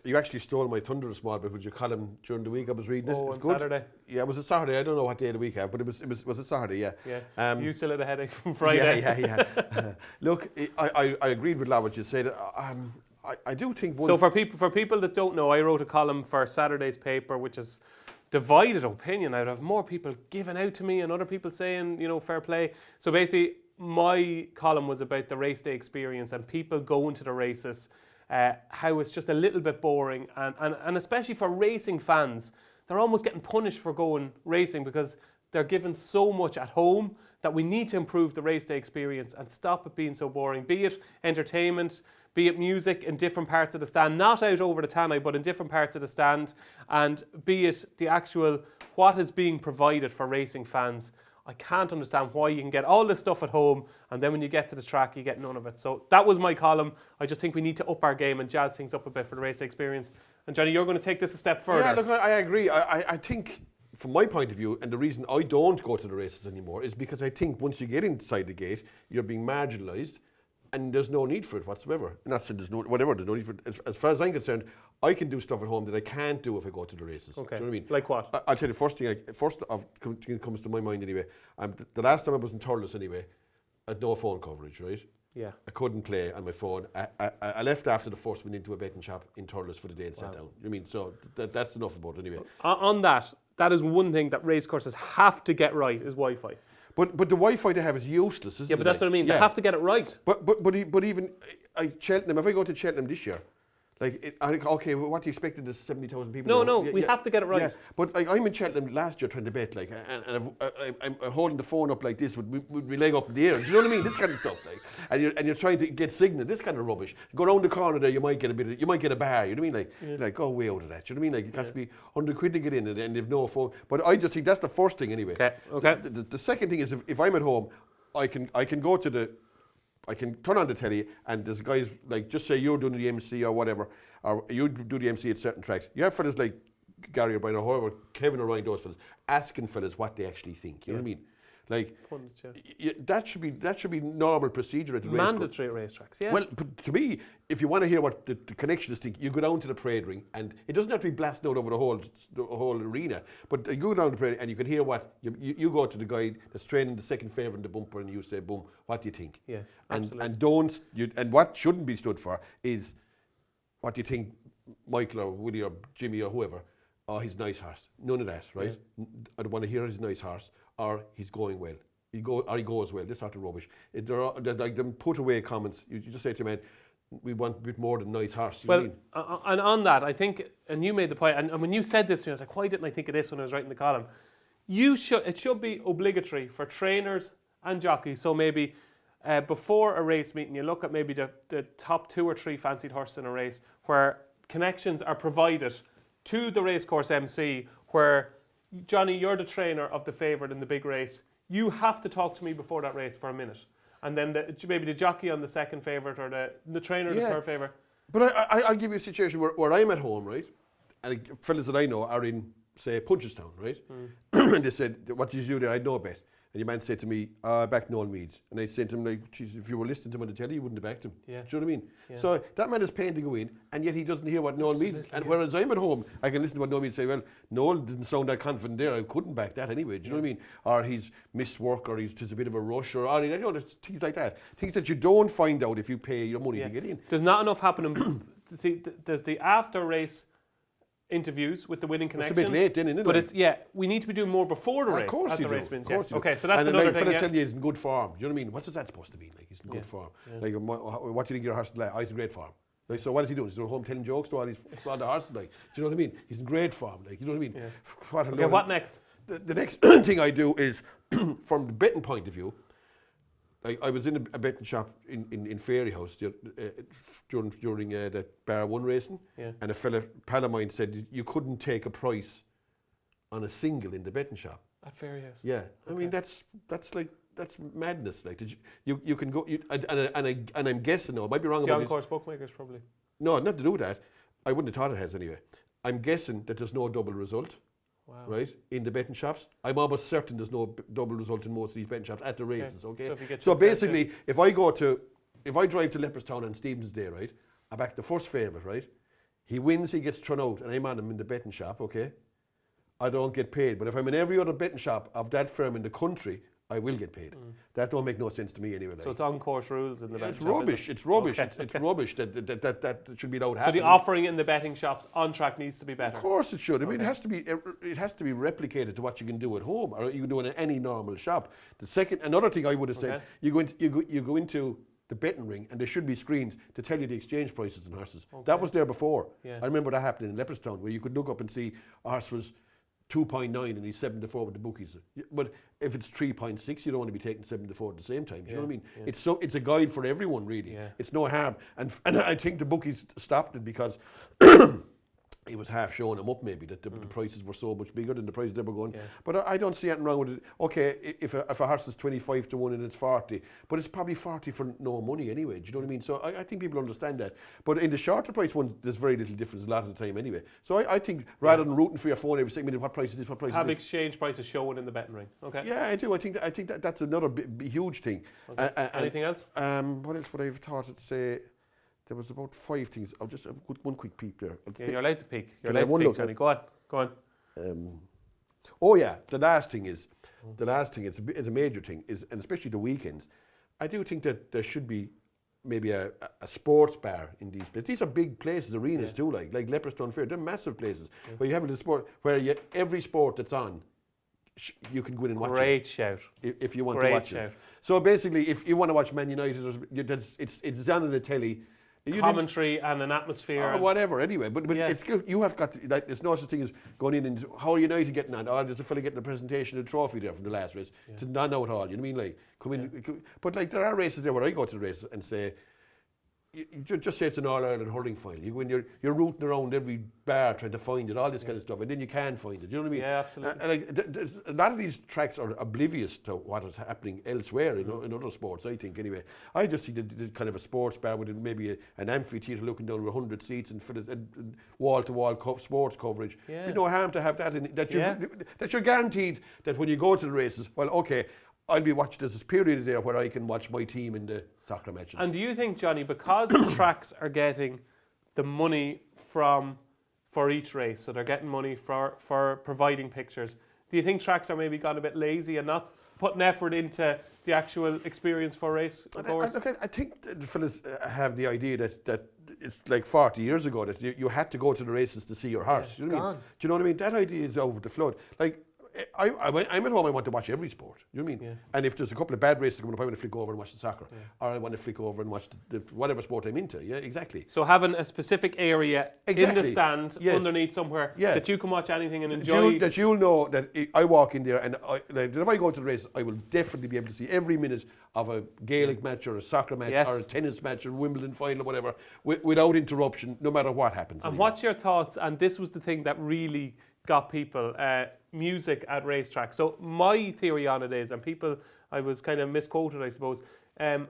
you actually stole my thunder a small bit. Would you call him during the week? I was reading it.
Oh,
it's
on
good.
Saturday.
Yeah, it was a Saturday. I don't know what day of the week I have, but it was a Saturday. Yeah.
Yeah. You still had a headache from Friday.
Yeah. Look, I agreed with what you said. I do think.
So for people that don't know, I wrote a column for Saturday's paper, which is divided opinion. I'd have more people giving out to me and other people saying, fair play. So basically, my column was about the race day experience and people going to the races, how it's just a little bit boring, and especially for racing fans, they're almost getting punished for going racing because they're given so much at home that we need to improve the race day experience and stop it being so boring, be it entertainment, be it music in different parts of the stand, not out over the tannoy, but in different parts of the stand, and be it the actual what is being provided for racing fans. I can't understand why you can get all this stuff at home and then when you get to the track you get none of it. So that was my column. I just think we need to up our game and jazz things up a bit for the race experience. And Johnny, you're going to take this a step further.
Yeah, look, I agree. I think from my point of view, and the reason I don't go to the races anymore is because I think once you get inside the gate, you're being marginalised and there's no need for it whatsoever. Not saying there's no need for it. As far as I'm concerned, I can do stuff at home that I can't do if I go to the races.
Okay.
Do you know what I mean?
Like what?
I'll tell you the first comes to my mind anyway. The last time I was in Thurles anyway, I had no phone coverage, right?
Yeah.
I couldn't play on my phone. I left after the first, went into a betting shop in Thurles for the day and sat down. You know what I mean? So that's enough about it anyway.
On that is one thing that race courses have to get right is Wi-Fi.
But the Wi-Fi they have is useless, isn't it?
Yeah, but that's what I mean. Yeah. They have to get it right.
But even Cheltenham, if I go to Cheltenham this year, I think, okay, well, what do you expect of the 70,000 people?
No, we have to get it right.
Yeah. But I'm in Cheltenham last year trying to bet, and I'm holding the phone up like this with my leg up in the air. Do you know what I mean? This kind of stuff, and you're trying to get signal. This kind of rubbish. Go around the corner there, you might get a bar. You know what I mean? Like go way out of that. You know what I mean? Like it has to be 100 quid to get in, and they've no phone. But I just think that's the first thing anyway.
Okay.
The second thing is if I'm at home, I can go to I can turn on the telly and there's guys like, just say you're doing the MC or whatever, or you do the MC at certain tracks. You have fellas like Gary O'Brien or whoever, Kevin or Ryan, those fellas, asking fellas what they actually think. You know what I mean? Like, that should be normal procedure at the racecourse.
Mandatory at racetracks, yeah.
Well, to me, if you want to hear what the connectionists think, you go down to the parade ring, and it doesn't have to be blasting out over the whole arena, but you go down to the parade and you can hear what, you go to the guy that's training the second favourite in the bumper and you say, boom, what do you think?
Yeah, absolutely.
And what shouldn't be stood for is what do you think Michael or Willie or Jimmy or whoever oh, he's a nice horse. None of that, right? I don't want to hear he's a nice horse, or he's going well. He goes well. This sort of rubbish. They're like them put away comments. You just say to a man, we want a bit more than nice horse.
And on that, I think, and you made the point, and when you said this to me, I was like, why didn't I think of this when I was writing the column? It should be obligatory for trainers and jockeys. So maybe before a race meeting, you look at maybe the top 2 or 3 fancied horses in a race, where connections are provided to the racecourse MC, where, Johnny, you're the trainer of the favourite in the big race. You have to talk to me before that race for a minute. And then maybe the jockey on the second favourite, or the trainer the third favourite.
But I'll give you a situation where I'm at home, right? And fellas that I know are in, say, Punchestown, right? And they said, what did you do there? I had no bet. And your man said to me, I backed Noel Meads. And I said to him, like, geez, if you were listening to him on the telly, you wouldn't have backed him.
Yeah.
Do you know what I mean?
Yeah.
So that man is paying to go in, and yet he doesn't hear what Noel Meads. And whereas I'm at home, I can listen to what Noel Meads say, well, Noel didn't sound that confident there. I couldn't back that anyway. Do you know what I mean? Or he's missed work, or there's a bit of a rush, or you know, there's things like that. Things that you don't find out if you pay your money to get in.
There's not enough happening. See, there's the after race interviews with the winning connections.
It's a bit late then, isn't it?
But we need to be doing more before the race.
Of course
at
you
the
do.
race wins,
Of course you do.
Okay, so that's
and
another
like,
thing.
Fellas tell you he's in good form. Do you know what I mean? What's that supposed to mean? Like, he's in good form.
Yeah.
Like, what do you think your horse is like? Oh, he's in great form. Like, so what is he doing? He's at home telling jokes to all these other horses. Like, do you know what I mean? He's in great form. Like, you know what I mean?
Yeah. What next?
The next thing I do is, from the betting point of view, I was in a betting shop in Fairy House during the Bar 1 racing, and a pal of mine said you couldn't take a price on a single in the betting shop.
At Fairy House?
Yeah. I mean, that's madness. Like, you can go, and I'm guessing, no, I might be wrong about this.
The on-course bookmakers, probably.
No, not to do with that. I wouldn't have thought it has anyway. I'm guessing that there's no double result.
Wow.
Right, in the betting shops. I'm almost certain there's no double result in most of these betting shops at the races, okay? So basically, if I drive to Leopardstown on Stephen's Day, right, I back the first favourite, right? He wins, he gets thrown out, and I'm on him in the betting shop, okay? I don't get paid. But if I'm in every other betting shop of that firm in the country, I will get paid. That don't make no sense to me anyway. Like.
So it's on-course rules in the betting
It's
shop,
rubbish. It's rubbish.
Okay.
It's rubbish that should be allowed
So
happening.
the offering in the betting shops on track needs to be better.
Of course it should. I mean, it has to be replicated to what you can do at home, or you can do in any normal shop. Another thing I would have said, you go into the betting ring, and there should be screens to tell you the exchange prices in horses. Okay. That was there before. Yeah. I remember that happening in Leopardstown, where you could look up and see a horse was 2.9 and he's 7-4 with the bookies. But if it's 3.6, you don't want to be taking 7-4 at the same time. Do you know what I mean? Yeah. It's a guide for everyone, really. Yeah. It's no harm. And I think the bookies stopped it because it was half showing them up, maybe, that the prices were so much bigger than the prices they were going. Yeah. But I don't see anything wrong with it. Okay, if a horse is 25 to 1 and it's 40, but it's probably 40 for no money anyway. Do you know what I mean? So I think people understand that. But in the shorter price ones, there's very little difference a lot of the time anyway. So I think rather than rooting for your phone every second minute, what price is this, what price is this?
Have exchange prices showing in the betting ring. Okay.
Yeah, I do. I think that's another huge thing.
Okay. Anything else?
What else would I have thought to say? There was about 5 things. I'll just have one quick peek there.
You're allowed to peek. You're allowed to peek, Johnny. Go on.
Oh yeah, the last thing is it's a major thing, and especially the weekends. I do think that there should be maybe a sports bar in these places. These are big places, arenas too, like Leopardstown Fair. They're massive places where you have a sport where every sport that's on, you can go in and watch it.
Great shout.
If you want to watch it. So basically, if you want to watch Man United, it's on the telly.
Commentary and an atmosphere.
Or whatever, anyway. But it's you have got to, there's no such thing as going in and how are United getting on? Oh, there's a fella getting a presentation of the trophy there from the last race. It's not know at all. You know what I mean? Like, come in. But like, there are races there where I go to the race and say, you just say it's an All-Ireland hurling final. You go in, you're rooting around every bar trying to find it, all this kind of stuff, and then you can find it. You know what I mean?
Yeah, absolutely.
And like, a lot of these tracks are oblivious to what is happening elsewhere in other sports, I think, anyway. I just think that kind of a sports bar with maybe an amphitheatre looking down with 100 seats and wall-to-wall sports coverage. Yeah. There's no harm to have that. That you're guaranteed that when you go to the races, well, okay, I'll be watching this period there where I can watch my team in the soccer matches. And
do you think, Johnny, because tracks are getting the money for each race, so they're getting money for providing pictures, Do you think tracks are maybe gone a bit lazy and not putting effort into the actual experience for race?
I think the fellas have the idea that it's like 40 years ago that you had to go to the races to see your horse.
Yeah, it's gone.
Do you know what I mean? That idea is over the flood. Like, I'm at home, I want to watch every sport. You know what I mean? Yeah. And if there's a couple of bad races coming up, I want to flick over and watch the soccer. Yeah. Or I want to flick over and watch the whatever sport I'm into. Yeah, exactly.
So having a specific area in the stand underneath somewhere that you can watch anything and enjoy.
That you'll know that I walk in there and if I go to the race, I will definitely be able to see every minute of a Gaelic match or a soccer match or a tennis match or Wimbledon final or whatever without interruption, no matter what happens.
And what's your thoughts? And this was the thing that really got people, music at racetracks. So my theory on it is, and people, I was kind of misquoted, I suppose, I'm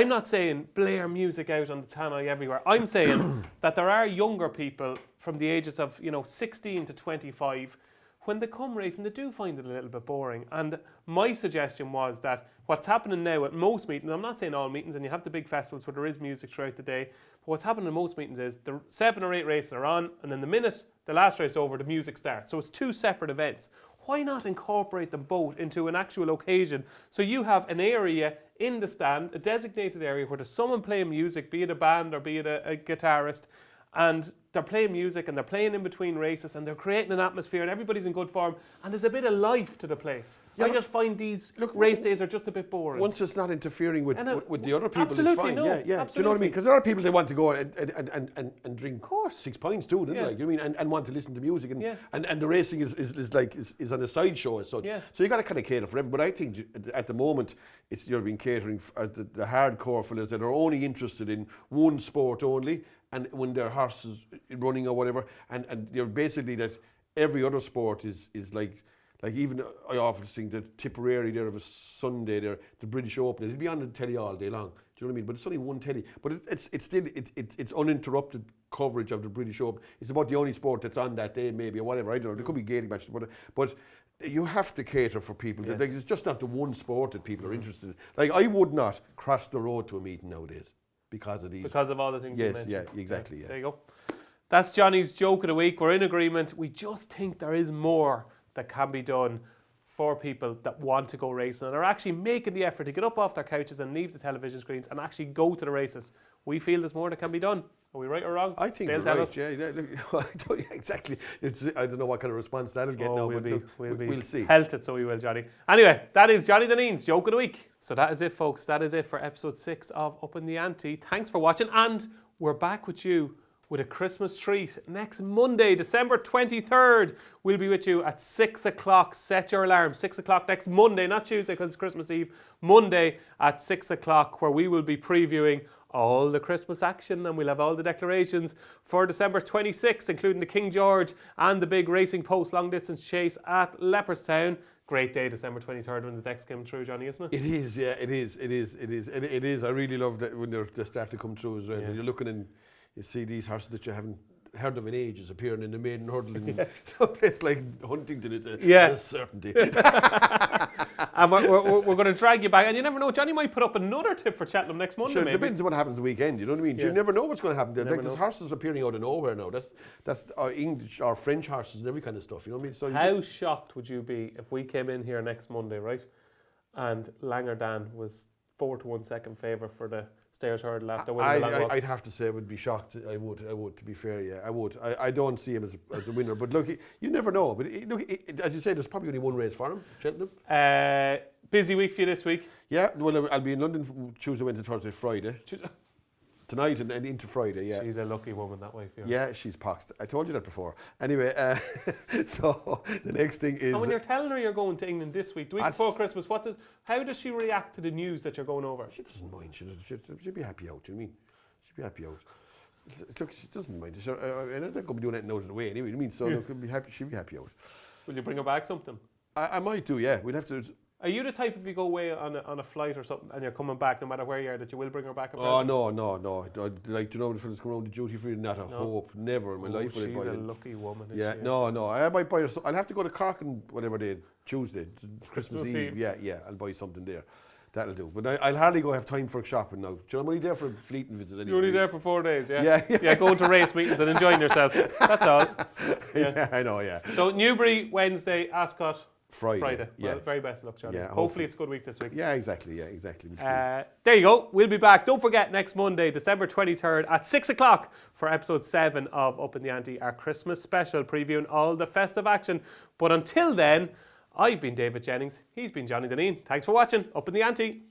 not saying blare music out on the tannoy everywhere. I'm saying that there are younger people from the ages of 16 to 25, when they come racing, they do find it a little bit boring. And my suggestion was that what's happening now at most meetings, I'm not saying all meetings, and you have the big festivals where there is music throughout the day, but what's happening in most meetings is the 7 or 8 races are on, and then the minute the last race is over, the music starts. So it's 2 separate events. Why not incorporate them both into an actual occasion? So you have an area in the stand, a designated area where there's someone playing music, be it a band or be it a guitarist, and they're playing music and they're playing in between races and they're creating an atmosphere and everybody's in good form and there's a bit of life to the place. I just find these race days are just a bit boring.
Once it's not interfering with the other people, it's fine.
No,
yeah.
Absolutely.
Do you know what I mean? Because there are people that want to go and drink 6 pints too, don't they? Like, you mean, and want to listen to music and the racing is on a sideshow as such. Yeah. So you got to kind of cater for everybody. But I think at the moment you're being catering for the hardcore fellas that are only interested in one sport only. And when their horse is running or whatever, and you're basically that every other sport is like even I often think that Tipperary there of a Sunday there, the British Open, it'll be on the telly all day long. Do you know what I mean? But it's only one telly. But it's still uninterrupted coverage of the British Open. It's about the only sport that's on that day, maybe, or whatever. I don't know. There could be Gaelic matches, but you have to cater for people. Yes. It's just not the one sport that people are interested in. Like, I would not cross the road to a meeting nowadays. Because of all the things you mentioned. Yes, exactly. Yeah.
There you go. That's Johnny's joke of the week. We're in agreement. We just think there is more that can be done for people that want to go racing and are actually making the effort to get up off their couches and leave the television screens and actually go to the races. We feel there's more that can be done. Are we right or wrong?
I think we're right. Yeah, exactly. I don't know what kind of response that'll get now, but we'll see.
Pelted, so we will, Johnny. Anyway, that is Johnny Dineen's joke of the week. So that is it, folks. That is it for episode 6 of Upping The Ante. Thanks for watching, and we're back with you with a Christmas treat next Monday, December 23rd. We'll be with you at 6 o'clock. Set your alarm. 6 o'clock next Monday, not Tuesday because it's Christmas Eve. Monday at 6 o'clock, where we will be previewing all the Christmas action, and we'll have all the declarations for December 26th, including the King George and the big Racing Post long distance chase at Leopardstown. Great day, December 23rd, when the decks came through, Johnny, isn't it?
It is, yeah, it is. I really love that when they start to come through as well. Yeah. When you're looking and you see these horses that you haven't heard of in ages appearing in the maiden hurdle in some place like Huntington. It's a certainty.
And we're going to drag you back, and you never know. Johnny might put up another tip for Cheltenham next Monday.
Sure, it
maybe.
Depends on what happens the weekend. You know what I mean? Yeah. You never know what's going to happen. There's horses appearing out of nowhere now. That's our English, our French horses, and every kind of stuff. You know what I mean? So
how shocked would you be if we came in here next Monday, right, and Langerdan was 4-1 second favourite for the Stayers hurdle after winning the long walk?
I'd have to say I would be shocked. I would. To be fair, yeah, I would. I don't see him as a winner, but look, you never know. But look, as you say, there's probably only one race for him, Cheltenham.
Busy week for you this week.
Yeah, well, I'll be in London from Tuesday, Wednesday, Thursday, Friday. Tonight and into Friday, yeah.
She's a lucky woman that way for you.
Yeah, she's poxed. I told you that before. Anyway, so the next thing is...
And when you're telling her you're going to England this week, the week before Christmas, how does she react to the news that you're going over?
She doesn't mind. She'll be happy out, you know what I mean? She'll be happy out. Look, she doesn't mind. I'm not going to be doing that out of the way anyway, you know what I mean? So look, she'll be happy out.
Will you bring her back something?
I might do, yeah. We'll have to...
Are you the type, if you go away on a flight or something and you're coming back, no matter where you are, that you will bring her back a present?
Oh, no. Like, do you know when the fellas come around the duty free? Not a hope. Never in my life.
She's a lucky woman.
Yeah, no. I might buy her. I'll have to go to Cork on whatever day, Tuesday, Christmas Eve. Yeah. I'll buy something there. That'll do. But I'll hardly have time for shopping now. Do you know, I'm only there for a fleeting visit anyway.
You're only there for 4 days, yeah? Yeah, going to race meetings and enjoying yourself. That's all.
Yeah, I know, yeah.
So Newbury, Wednesday, Ascot,
Friday. Yeah.
Well, very best of luck, Johnny.
Yeah,
hopefully it's a good week this week.
Yeah, exactly. We'll see.
There you go. We'll be back. Don't forget, next Monday, December 23rd at 6 o'clock for episode 7 of Upping The Ante, our Christmas special, previewing all the festive action. But until then, I've been David Jennings. He's been Johnny Dineen. Thanks for watching Upping The Ante.